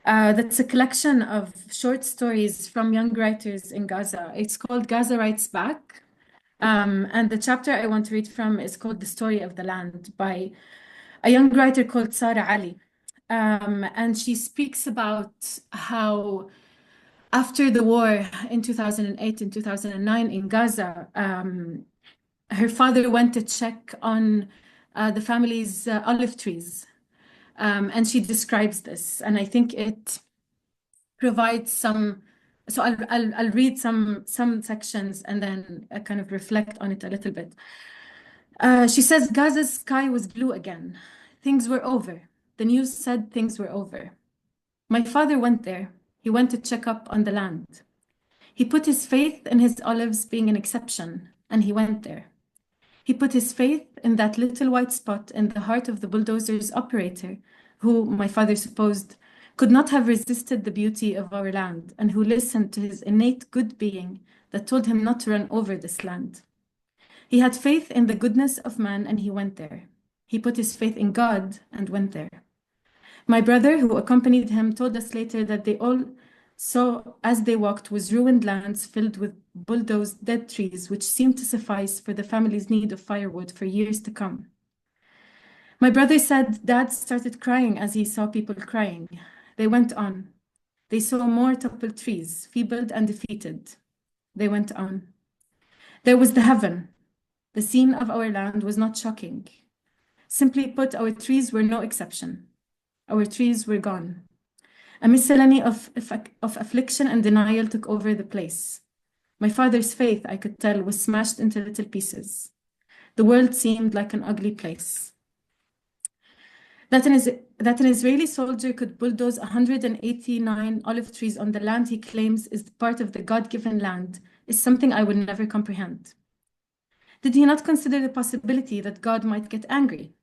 Speaker 5: that's a collection of short stories from young writers in Gaza. It's called Gaza Writes Back. And the chapter I want to read from is called The Story of the Land by a young writer called Sarah Ali. And she speaks about how after the war in 2008 and 2009 in Gaza, her father went to check on the family's olive trees. And she describes this, and I think it provides some. So I'll read some sections and then kind of reflect on it a little bit. She says, Gaza's sky was blue again. Things were over. The news said things were over. My father went there. He went to check up on the land. He put his faith in his olives being an exception, and he went there. He put his faith in that little white spot in the heart of the bulldozer's operator, who, my father supposed, could not have resisted the beauty of our land, and who listened to his innate good being that told him not to run over this land. He had faith in the goodness of man, and he went there. He put his faith in God and went there. My brother, who accompanied him, told us later that they all saw as they walked was ruined lands filled with bulldozed dead trees, which seemed to suffice for the family's need of firewood for years to come. My brother said Dad started crying as he saw people crying. They went on. They saw more toppled trees, feebled and defeated. They went on. There was the heaven. The scene of our land was not shocking. Simply put, our trees were no exception. Our trees were gone. A miscellany of affliction and denial took over the place. My father's faith, I could tell, was smashed into little pieces. The world seemed like an ugly place. That an Israeli soldier could bulldoze 189 olive trees on the land he claims is part of the God-given land is something I will never comprehend. Did he not consider the possibility that God might get angry?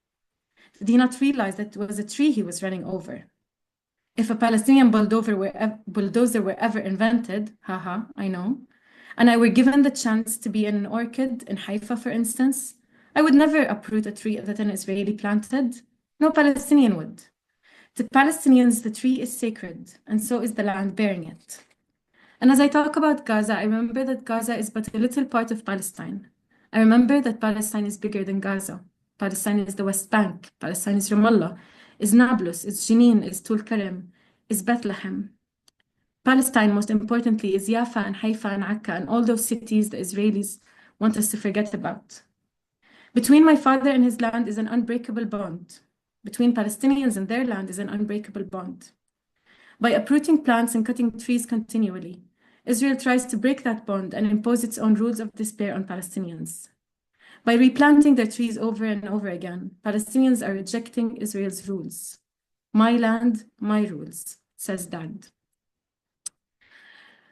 Speaker 5: Did he not realize that it was a tree he was running over? If a Palestinian bulldozer were ever invented, haha, I know, and I were given the chance to be in an orchid in Haifa, for instance, I would never uproot a tree that an Israeli planted. No Palestinian would. To Palestinians, the tree is sacred, and so is the land bearing it. And as I talk about Gaza, I remember that Gaza is but a little part of Palestine. I remember that Palestine is bigger than Gaza. Palestine is the West Bank. Palestine is Ramallah, is Nablus, is Jenin, is Tulkarem, is Bethlehem. Palestine, most importantly, is Jaffa and Haifa and Akka and all those cities the Israelis want us to forget about. Between my father and his land is an unbreakable bond. Between Palestinians and their land is an unbreakable bond. By uprooting plants and cutting trees continually, Israel tries to break that bond and impose its own rules of despair on Palestinians. By replanting their trees over and over again, Palestinians are rejecting Israel's rules. My land, my rules, says Dad.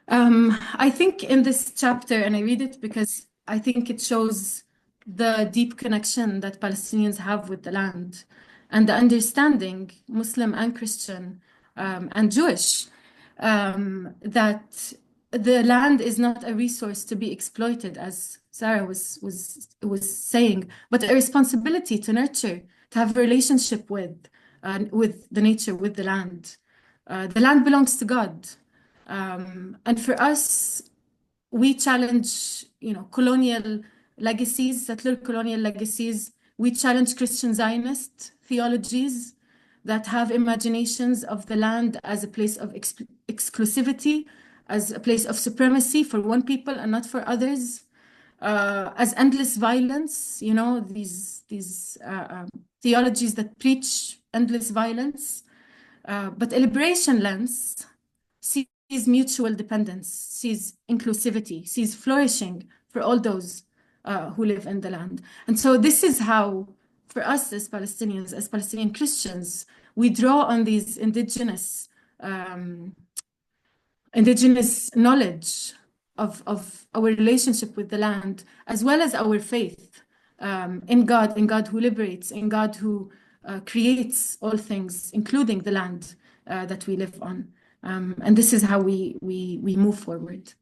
Speaker 5: I think in this chapter, and I read it because I think it shows the deep connection that Palestinians have with the land and the understanding, Muslim and Christian and Jewish, that the land is not a resource to be exploited, as Sarah was saying, but a responsibility to nurture, to have a relationship with the nature, with the land. The land belongs to God. And for us, we challenge, colonial legacies, settler colonial legacies. We challenge Christian Zionist theologies that have imaginations of the land as a place of exclusivity, as a place of supremacy for one people and not for others, as endless violence, these theologies that preach endless violence. But a liberation lens sees mutual dependence, sees inclusivity, sees flourishing for all those who live in the land. And so this is how, for us as Palestinians, as Palestinian Christians, we draw on these indigenous knowledge of our relationship with the land, as well as our faith in God who liberates, in God who creates all things, including the land that we live on. And this is how we move forward.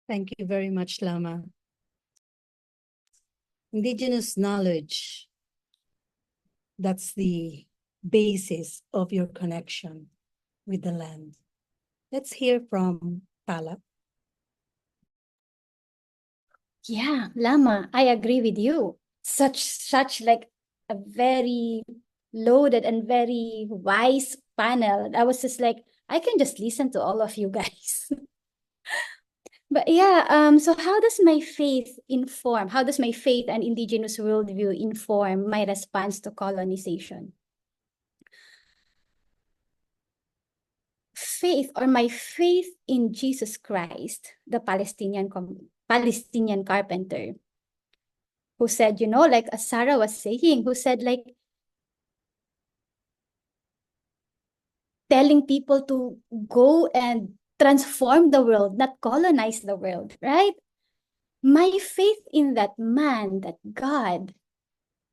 Speaker 2: Thank you very much, Lama. Indigenous knowledge, that's the basis of your connection with the land. Let's hear from Pala.
Speaker 3: Yeah, Lama, I agree with you. Such like a very loaded and very wise panel. I was just like, I can just listen to all of you guys. But yeah, so how does my faith and indigenous worldview inform my response to colonization? My faith in Jesus Christ, the Palestinian carpenter, who said, you know, like as Sarah was saying, who said like, telling people to go and transform the world, not colonize the world, right? My faith in that man, that God,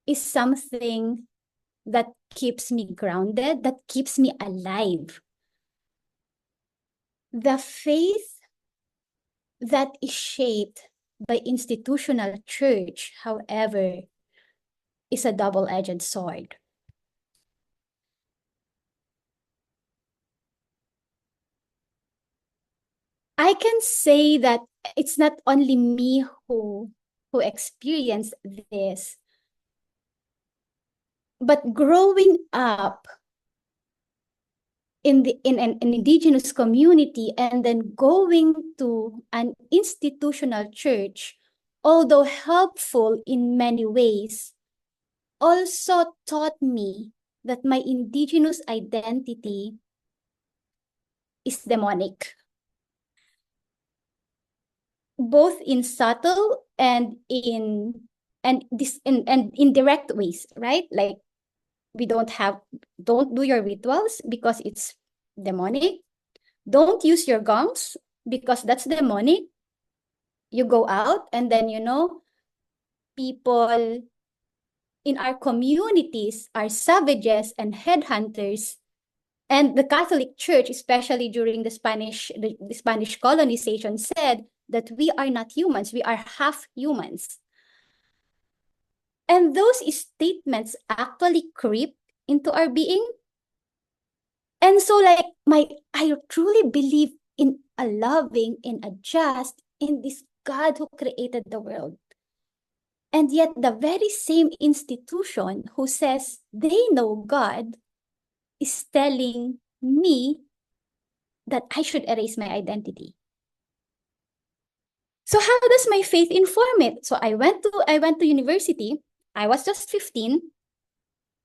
Speaker 3: is something that keeps me grounded, that keeps me alive. The faith that is shaped by institutional church, however, is a double-edged sword. I can say that it's not only me who experienced this, but growing up in an indigenous community and then going to an institutional church, although helpful in many ways, also taught me that my indigenous identity is demonic, both in subtle and in indirect ways, right? Like, don't do your rituals because it's demonic. Don't use your gongs because that's demonic. You go out and then, you know, people in our communities are savages and headhunters. And the Catholic Church, especially during the Spanish colonization, said that we are not humans, we are half humans. And those statements actually creep into our being. And so like I truly believe in a loving, in a just, in this God who created the world. And yet the very same institution who says they know God is telling me that I should erase my identity. So how does my faith inform it? So I went to university. I was just 15,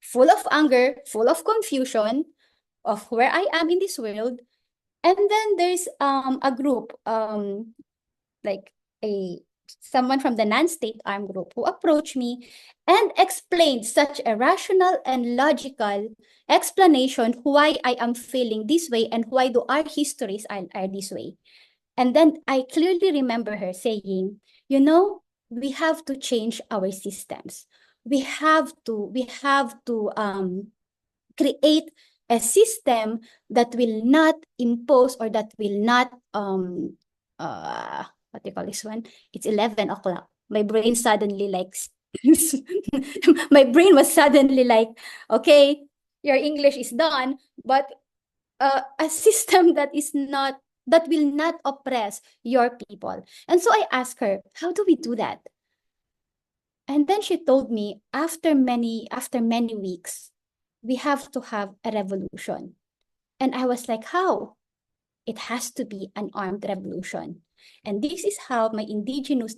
Speaker 3: full of anger, full of confusion of where I am in this world. And then there's a group, like someone from the non-state armed group who approached me and explained such a rational and logical explanation why I am feeling this way and why do our histories are this way. And then I clearly remember her saying, you know, we have to change our systems. We have to create a system that will not impose or that will not what do you call this one? It's 11 o'clock. My brain suddenly like my brain was suddenly like, okay, your English is done, but a system that will not oppress your people. And so I asked her, how do we do that? And then she told me, after many weeks, we have to have a revolution. And I was like, how? It has to be an armed revolution. And this is how the indigenous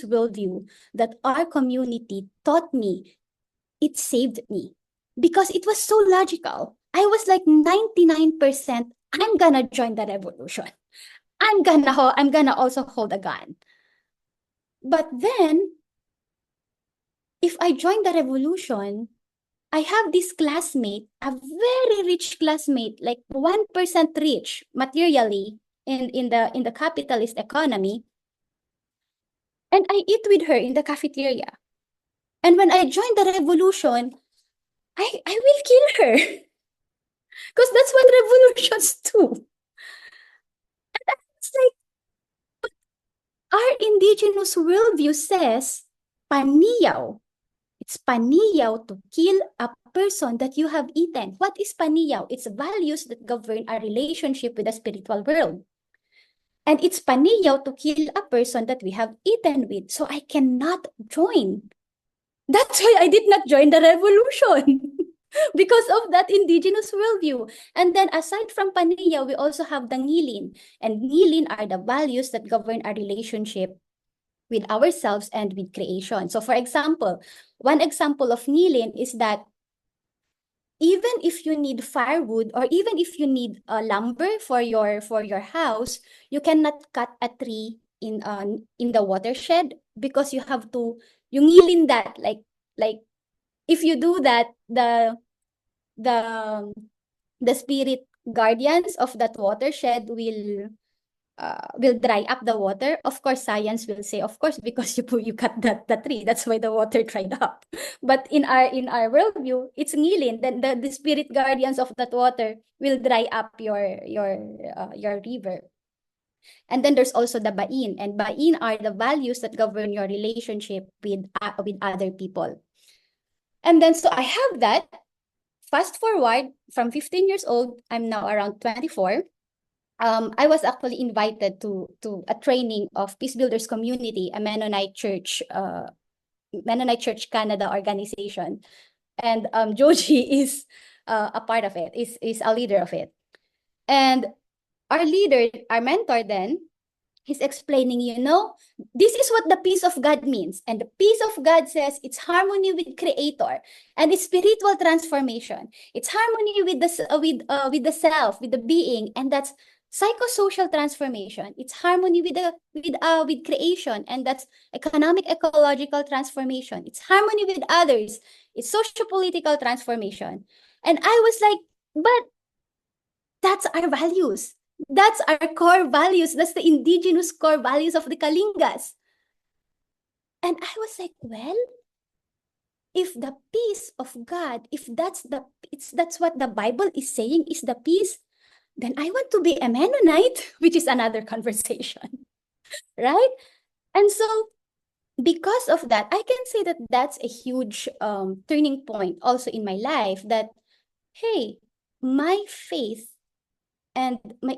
Speaker 3: worldview that our community taught me, it saved me. Because it was so logical. I was like 99%, I'm gonna join the revolution. I'm gonna also hold a gun. But then, if I join the revolution, I have this classmate, a very rich classmate, like 1% rich materially in the capitalist economy. And I eat with her in the cafeteria. And when I join the revolution, I will kill her. Because that's what revolutions do. And it's like, our indigenous worldview says, paniyaw. It's paniyaw to kill a person that you have eaten. What is paniyaw? It's values that govern our relationship with the spiritual world. And it's paniyaw to kill a person that we have eaten with. So I cannot join. That's why I did not join the revolution. Because of that indigenous worldview. And then aside from paniyaw, we also have the ngilin. And ngilin are the values that govern our relationship with ourselves and with creation. So for example, one example of ngilin is that even if you need firewood or even if you need lumber for your house, you cannot cut a tree in the watershed because you have to yung ngilin that, like if you do that, the spirit guardians of that watershed will dry up the water. Of course, science will say, of course, because you cut the tree, that's why the water dried up. But in our worldview, it's ngilin. Then the spirit guardians of that water will dry up your river. And then there's also the bain, and bain are the values that govern your relationship with other people. And then so I have that. Fast forward from 15 years old, I'm now around 24. I was actually invited to a training of Peacebuilders community, a Mennonite Church Canada organization, and Joji is a part of it, is a leader of it. And our leader, our mentor then, he's explaining, this is what the peace of God means. And the peace of God says it's harmony with Creator, and it's spiritual transformation. It's harmony with the self, with the being, and that's psychosocial transformation. It's harmony with creation, and that's economic ecological transformation. It's harmony with others. It's socio-political transformation. And I was like, but that's our values. That's our core values. That's the indigenous core values of the Kalingas. And I was like, well, if the peace of God, if that's what the Bible is saying is the peace, then I want to be a Mennonite, which is another conversation, right? And so because of that, I can say that that's a huge turning point also in my life, that, hey, my faith and my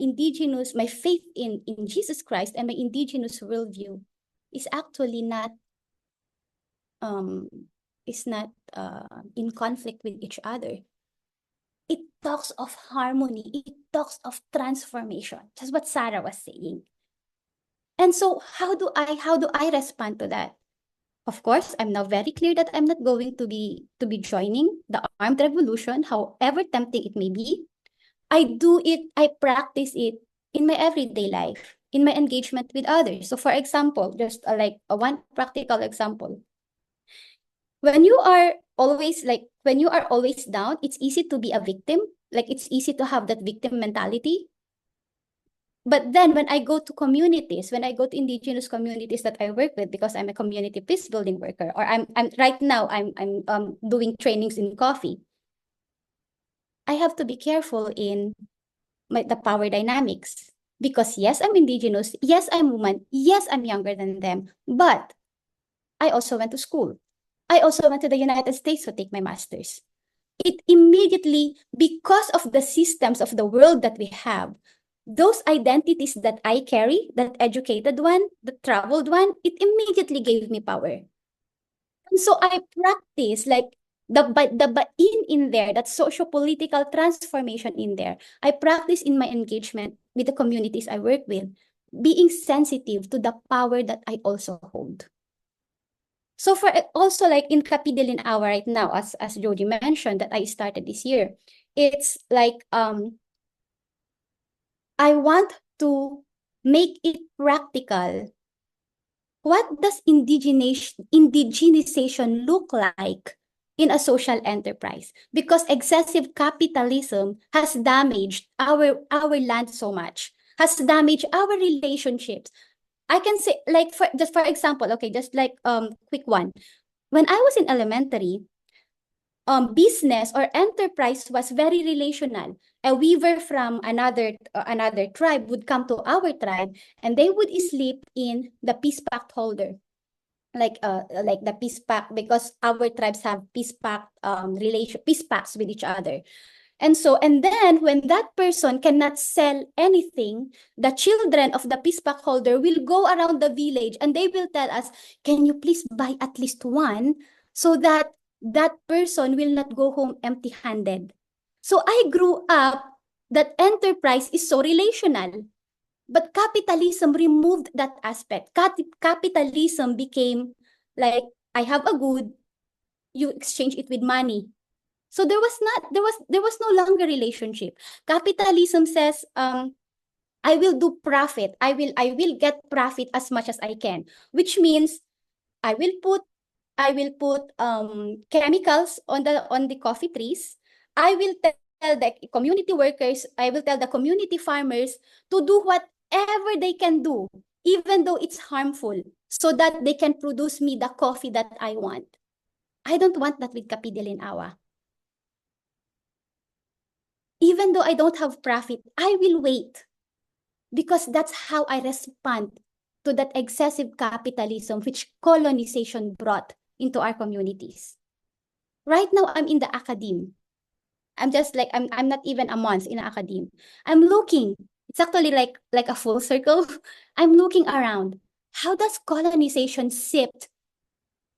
Speaker 3: faith in Jesus Christ and my indigenous worldview is actually not in conflict with each other. It talks of harmony. It talks of transformation. That's what Sarah was saying. And so how do I respond to that? Of course, I'm now very clear that I'm not going to be joining the armed revolution, however tempting it may be. I do it, I practice it in my everyday life, in my engagement with others. So for example, just one practical example. When you are always down, it's easy to be a victim. Like, it's easy to have that victim mentality. But then when I go to communities, when I go to indigenous communities that I work with, because I'm a community peace building worker, or I'm right now I'm doing trainings in coffee, I have to be careful in the power dynamics, because yes, I'm indigenous, yes, I'm woman, yes, I'm younger than them, but I also went to school. I also went to the United States to take my master's. It immediately, because of the systems of the world that we have, those identities that I carry, that educated one, the traveled one, it immediately gave me power. And so I practice the in there, that socio-political transformation in there. I practice in my engagement with the communities I work with, being sensitive to the power that I also hold. So for also in Kapidilin Hour right now, as Joji mentioned, that I started this year, it's like I want to make it practical. What does indigenization look like in a social enterprise? Because excessive capitalism has damaged our land so much, has damaged our relationships. I can say, for example, okay, just quick one. When I was in elementary, business or enterprise was very relational. A weaver from another tribe would come to our tribe, and they would sleep in the peace pact holder, like the peace pact, because our tribes have peace pacts with each other. And then when that person cannot sell anything, the children of the peace pact holder will go around the village and they will tell us, can you please buy at least one, so that that person will not go home empty-handed. So I grew up that enterprise is so relational, but capitalism removed that aspect. Capitalism became like, I have a good, you exchange it with money. So there was no longer relationship. Capitalism says, I will do profit. I will get profit as much as I can, which means I will put I will put chemicals on the coffee trees. I will tell the community workers, I will tell the community farmers to do whatever they can do, even though it's harmful, so that they can produce me the coffee that I want. I don't want that with Kapidilin-Awa. Even though I don't have profit, I will wait, because that's how I respond to that excessive capitalism which colonization brought into our communities. Right now, I'm in the academe. I'm just like, I'm not even a month in academe. I'm looking, it's actually like a full circle. I'm looking around. How does colonization seep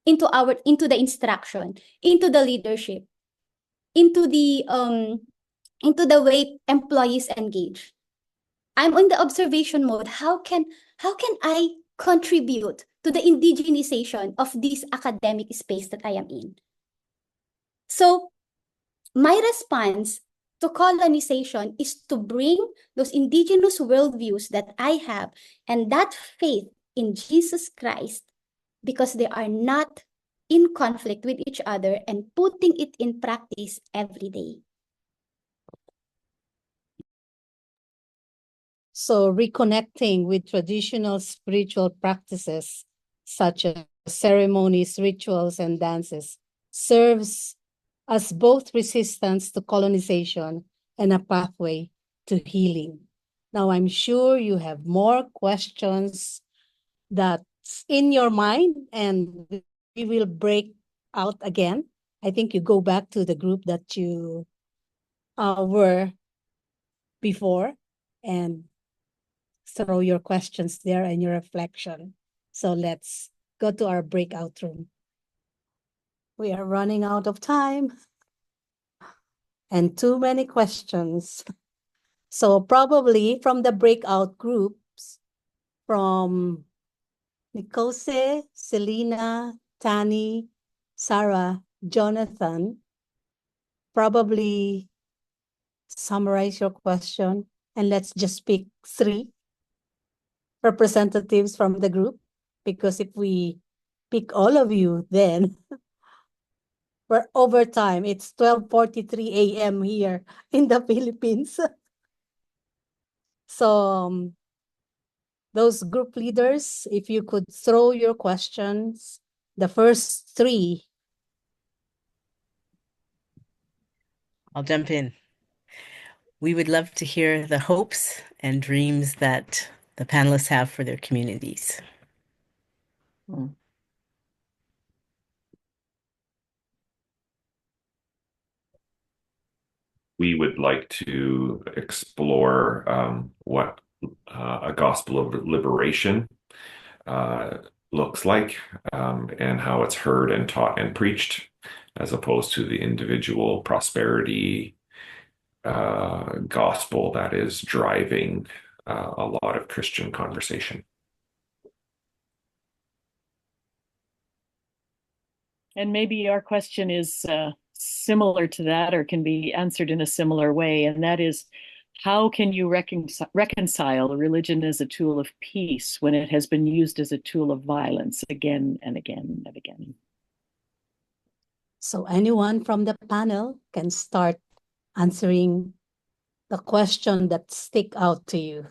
Speaker 3: into the instruction, into the leadership, into the way employees engage? I'm in the observation mode. How can I contribute to the indigenization of this academic space that I am in? So my response to colonization is to bring those indigenous worldviews that I have and that faith in Jesus Christ, because they are not in conflict with each other, and putting it in practice every day.
Speaker 2: So reconnecting with traditional spiritual practices such as ceremonies, rituals, and dances serves as both resistance to colonization and a pathway to healing. Now, I'm sure you have more questions that's in your mind, and we will break out again. I think you go back to the group that you were before and throw your questions there and your reflection. So let's go to our breakout room. We are running out of time and too many questions. So probably from the breakout groups, from Nikose, Selena, Tani, Sarah, Jonathan, probably summarize your question, and let's just pick 3 representatives from the group, because if we pick all of you, then we're over time. It's 12:43 a.m. here in the Philippines. So those group leaders, if you could throw your questions, the first 3.
Speaker 7: I'll jump in. We would love to hear the hopes and dreams that the panelists have for their communities.
Speaker 1: We would like to explore what a gospel of liberation looks like, and how it's heard and taught and preached, as opposed to the individual prosperity gospel that is driving a lot of Christian conversation.
Speaker 8: And maybe our question is similar to that, or can be answered in a similar way, and that is, how can you reconcile religion as a tool of peace when it has been used as a tool of violence again and again and again?
Speaker 2: So anyone from the panel can start answering the question that stick out to you.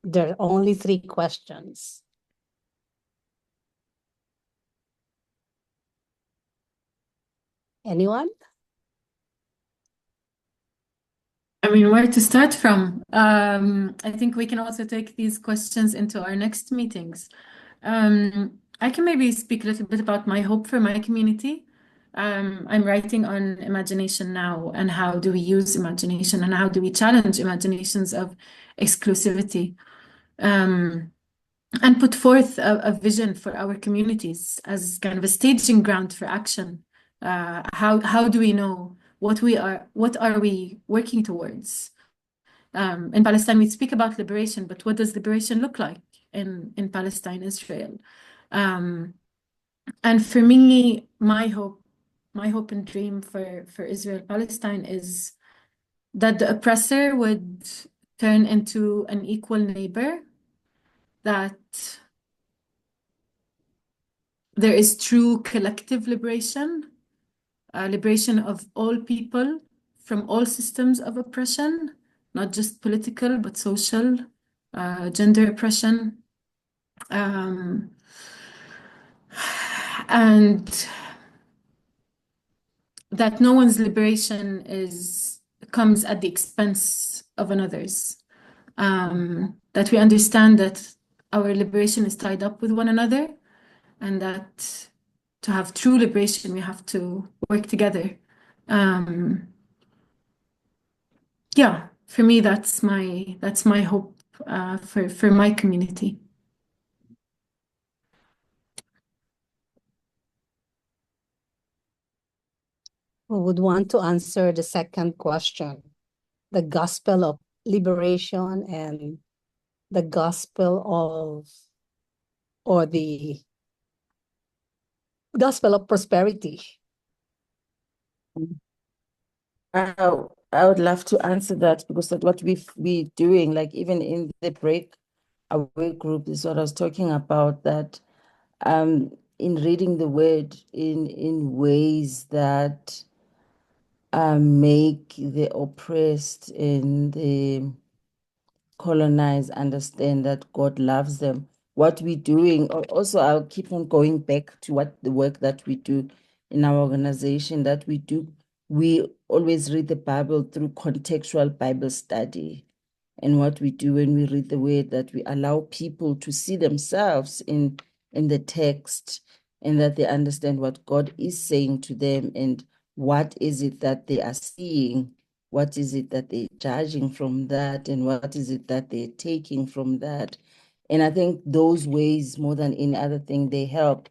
Speaker 2: There are only 3 questions. Anyone?
Speaker 5: I mean, where to start from? I think we can also take these questions into our next meetings. I can maybe speak a little bit about my hope for my community. I'm writing on imagination now, and how do we use imagination, and how do we challenge imaginations of exclusivity, and put forth a vision for our communities as kind of a staging ground for action. How do we know what are we working towards? In Palestine, we speak about liberation, but what does liberation look like in Palestine, Israel? And for me, my hope and dream for Israel Palestine is that the oppressor would turn into an equal neighbor, that there is true collective liberation, liberation of all people from all systems of oppression, not just political, but social, gender oppression. And that no one's liberation comes at the expense of another's. That we understand that our liberation is tied up with one another, and that to have true liberation, we have to work together. Yeah, for me, that's my hope for my community.
Speaker 2: Who would want to answer the second question? The gospel of liberation and the gospel of, or the gospel of prosperity.
Speaker 6: I would love to answer that, because that's what we're doing, like even in the breakaway group is what I was talking about, that in reading the word in ways that make the oppressed and the colonized understand that God loves them. What we're doing, also I'll keep on going back to what the work that we do in our organization, that we do. We always read the Bible through contextual Bible study. And what we do when we read the word, that we allow people to see themselves in the text, and that they understand what God is saying to them, and what is it that they are seeing, what is it that they're judging from that, and what is it that they're taking from that. And I think those ways, more than any other thing, they help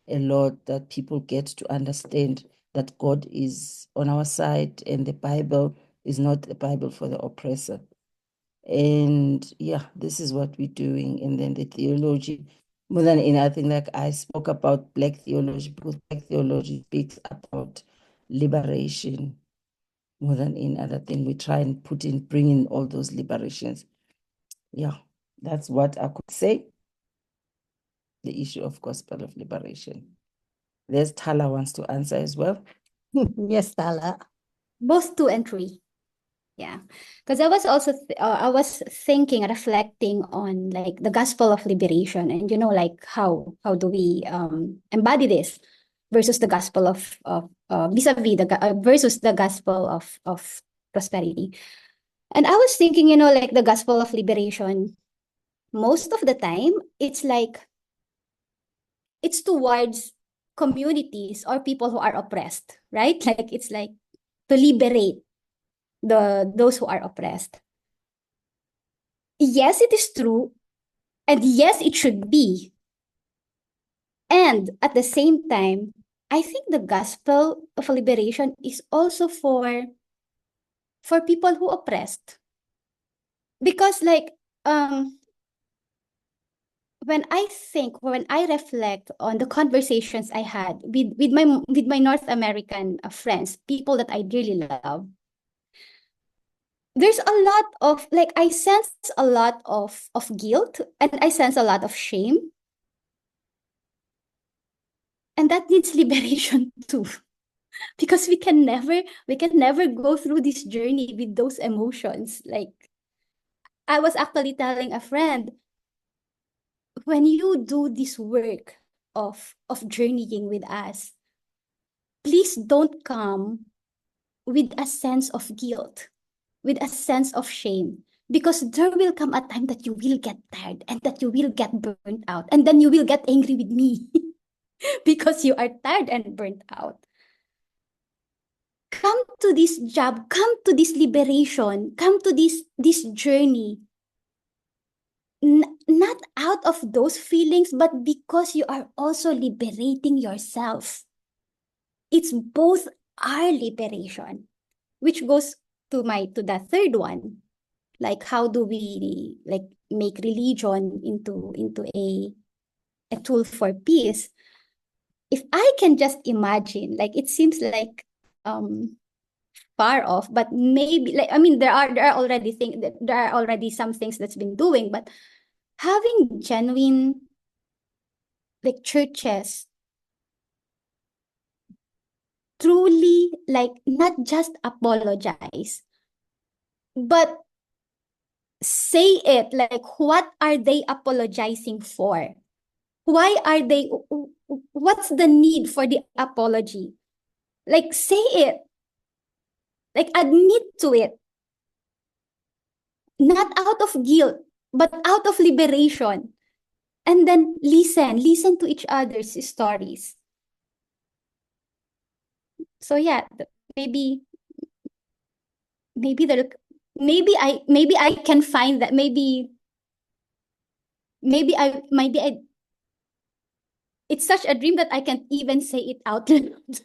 Speaker 6: a lot, that people get to understand that God is on our side, and the Bible is not the Bible for the oppressor. And yeah, this is what we're doing. And then the theology, more than anything, like I spoke about Black theology, because Black theology speaks about liberation more than any other thing. We try and bring in all those liberations. Yeah, that's what I could say. The issue of gospel of liberation. There's Tala wants to answer as well.
Speaker 2: Yes, Tala.
Speaker 3: Both 2 and 3. Yeah, because I was also I was thinking, reflecting on like the gospel of liberation, and like how do we embody this versus the gospel of vis-a-vis versus the gospel of prosperity. And I was thinking, like the gospel of liberation, most of the time it's like it's towards communities or people who are oppressed, right? Like it's like to liberate those who are oppressed. Yes, it is true, and yes, it should be. And at the same time, I think the gospel of liberation is also for people who oppressed. Because like when I reflect on the conversations I had with my North American friends, people that I really love, there's a lot of like, I sense a lot of guilt, and I sense a lot of shame. And that needs liberation too. Because we can never go through this journey with those emotions. Like I was actually telling a friend, when you do this work of journeying with us, please don't come with a sense of guilt, with a sense of shame, because there will come a time that you will get tired, and that you will get burnt out, and then you will get angry with me because you are tired and burnt out. Come to this job, come to this liberation, come to this journey, not out of those feelings, but because you are also liberating yourself. It's both our liberation, which goes to the third one. Like, how do we like make religion into a tool for peace? If I can just imagine, like it seems like far off, but maybe, like, I mean, there are already some things that's been doing, but having genuine like churches truly, like, not just apologize, but say it. Like, what are they apologizing for? Why are they, what's the need for the apology? Like, say it. Like, admit to it. Not out of guilt, but out of liberation. And then listen to each other's stories. So yeah, maybe there, maybe I can find that. Maybe I it's such a dream that I can't even say it out loud.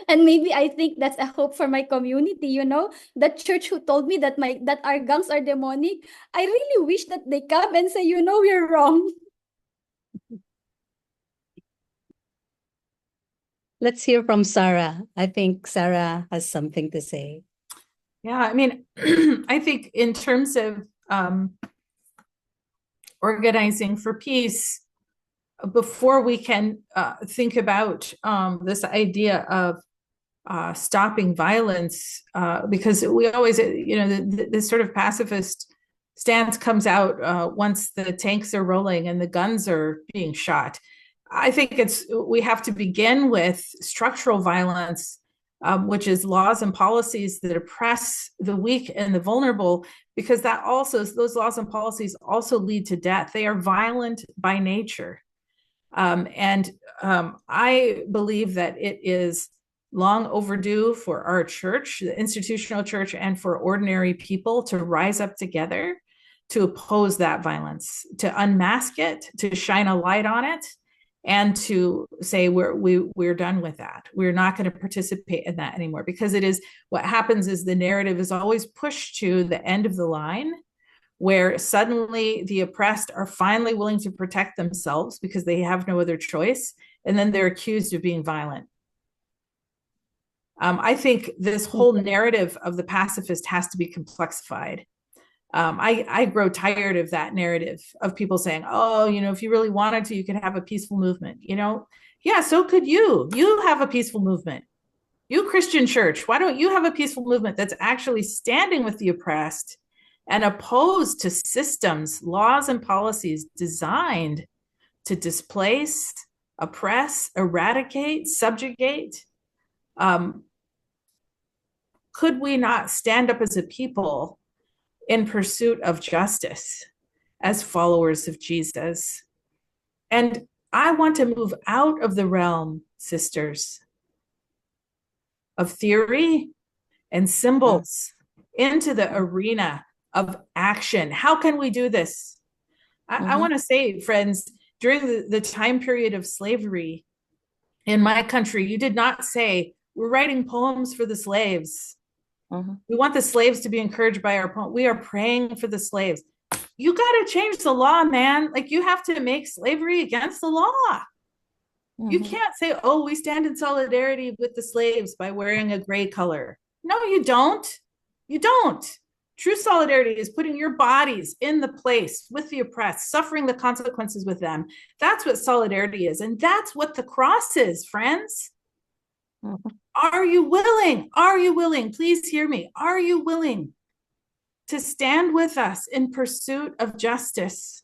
Speaker 3: And maybe I think that's a hope for my community, you know? That church who told me that our gangs are demonic, I really wish that they come and say, you know, we're wrong.
Speaker 2: Let's hear from Sarah. I think Sarah has something to say.
Speaker 4: Yeah, I mean, I think in terms of organizing for peace, before we can think about this idea of stopping violence, because we always, this sort of pacifist stance comes out once the tanks are rolling and the guns are being shot. I think we have to begin with structural violence, which is laws and policies that oppress the weak and the vulnerable, because those laws and policies also lead to death. They are violent by nature. And I believe that it is long overdue for our church, the institutional church, and for ordinary people to rise up together to oppose that violence, to unmask it, to shine a light on it, and to say we're done with that. We're not going to participate in that anymore, because what happens is the narrative is always pushed to the end of the line, where suddenly the oppressed are finally willing to protect themselves because they have no other choice, and then they're accused of being violent. I think this whole narrative of the pacifist has to be complexified. I grow tired of that narrative of people saying, oh, if you really wanted to, you could have a peaceful movement. Yeah, so could you. You have a peaceful movement. You Christian church, why don't you have a peaceful movement that's actually standing with the oppressed and opposed to systems, laws, and policies designed to displace, oppress, eradicate, subjugate? Could we not stand up as a people in pursuit of justice as followers of Jesus? And I want to move out of the realm, sisters, of theory and symbols into the arena of action. How can we do this? I want to say, friends, during the time period of slavery in my country, you did not say, we're writing poems for the slaves. We want the slaves to be encouraged by our poem. We are praying for the slaves. You got to change the law, man. Like, you have to make slavery against the law. You can't say, oh, we stand in solidarity with the slaves by wearing a gray color. No, you don't. You don't. True solidarity is putting your bodies in the place with the oppressed, suffering the consequences with them. That's what solidarity is. And that's what the cross is, friends. Are you willing? Are you willing? Please hear me. Are you willing to stand with us in pursuit of justice?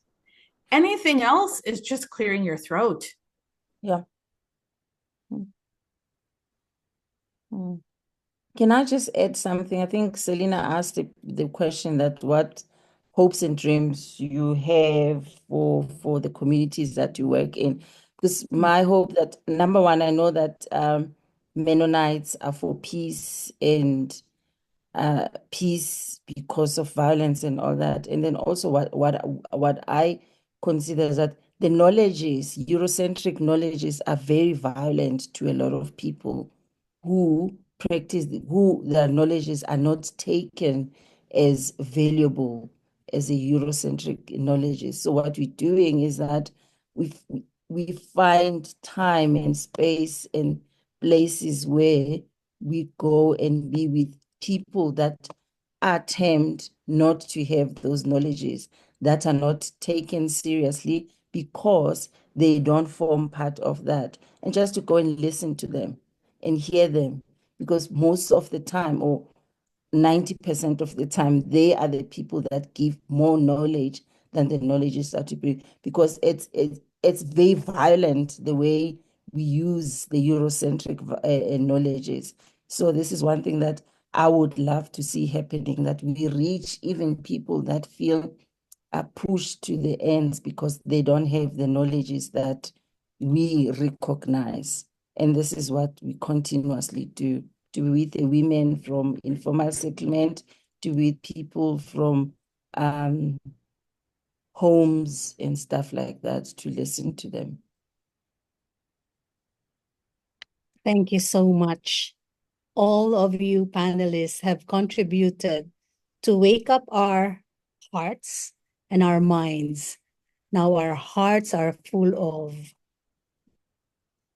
Speaker 4: Anything else is just clearing your throat.
Speaker 6: Yeah. Can I just add something? I think Selena asked the question that what hopes and dreams you have for the communities that you work in. Because my hope that, number one, I know that Mennonites are for peace and peace because of violence and all that. And then also what I consider is that the knowledges, Eurocentric knowledges, are very violent to a lot of people who their knowledges are not taken as valuable as a Eurocentric knowledges. So what we're doing is that we find time and space and places where we go and be with people that are termed not to have those knowledges, that are not taken seriously because they don't form part of that. And just to go and listen to them and hear them, because most of the time, or 90% of the time, they are the people that give more knowledge than the knowledge is that to be, because it's very violent the way we use the Eurocentric knowledges. So this is one thing that I would love to see happening, that we reach even people that feel are pushed to the ends because they don't have the knowledges that we recognize. And this is what we continuously do with the women from informal settlement, with people from homes and stuff like that, to listen to them.
Speaker 2: Thank you so much. All of you panelists have contributed to wake up our hearts and our minds. Now our hearts are full of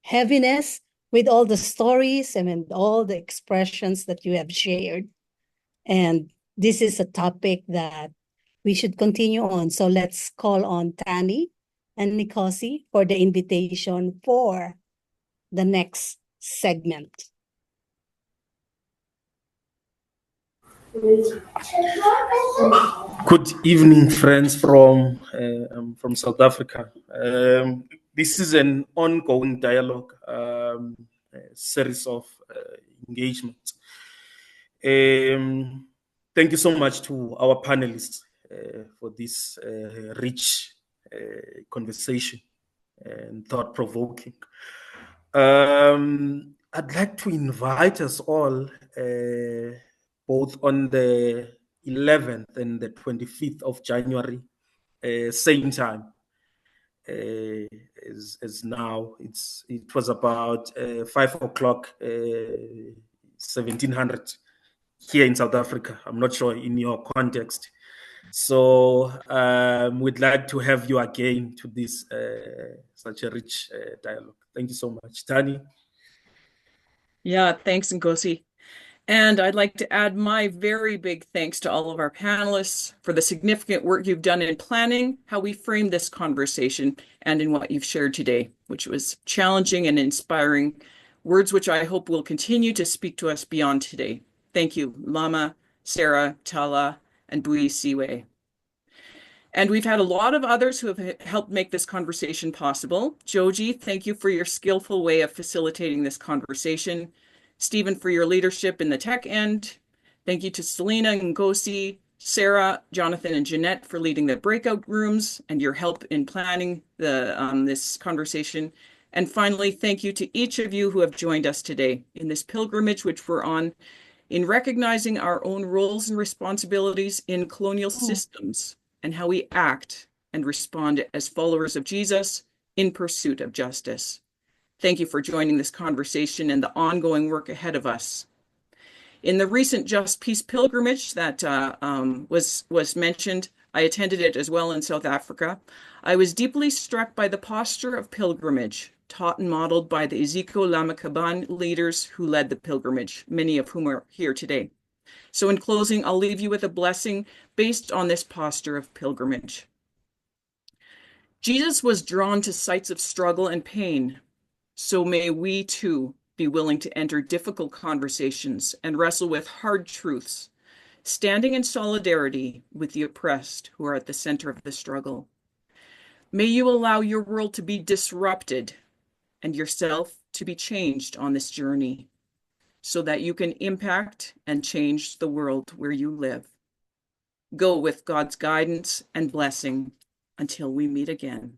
Speaker 2: heaviness with all the stories and all the expressions that you have shared. And this is a topic that we should continue on. So let's call on Tani and Nkosi for the invitation for the next segment.
Speaker 9: Good evening, friends from South Africa. This is an ongoing dialogue, series of engagements. Thank you so much to our panelists for this rich conversation and thought-provoking. I'd like to invite us all, both on the 11th and the 25th of January, same time as now. It was about 5 o'clock, 1700 here in South Africa. I'm not sure in your context. So we'd like to have you again to this such a rich dialogue. Thank you so much. Tani?
Speaker 10: Yeah, thanks, Nkosi. And I'd like to add my very big thanks to all of our panelists for the significant work you've done in planning how we frame this conversation and in what you've shared today, which was challenging and inspiring, words which I hope will continue to speak to us beyond today. Thank you, Lama, Sarah, Tala, and Buyisiwe. And we've had a lot of others who have helped make this conversation possible. Joji, thank you for your skillful way of facilitating this conversation. Stephen, for your leadership in the tech end. Thank you to Selena, Nkosi, Sarah, Jonathan, and Jeanette for leading the breakout rooms and your help in planning this conversation. And finally, thank you to each of you who have joined us today in this pilgrimage which we're on in recognizing our own roles and responsibilities in colonial systems and how we act and respond as followers of Jesus in pursuit of justice. Thank you for joining this conversation and the ongoing work ahead of us. In the recent Just Peace pilgrimage that was mentioned, I attended it as well in South Africa. I was deeply struck by the posture of pilgrimage, taught and modeled by the Iziko Lamaqabane leaders who led the pilgrimage, many of whom are here today. So in closing, I'll leave you with a blessing based on this posture of pilgrimage. Jesus was drawn to sites of struggle and pain. So may we too be willing to enter difficult conversations and wrestle with hard truths, standing in solidarity with the oppressed who are at the center of the struggle. May you allow your world to be disrupted and yourself to be changed on this journey so that you can impact and change the world where you live. Go with God's guidance and blessing until we meet again.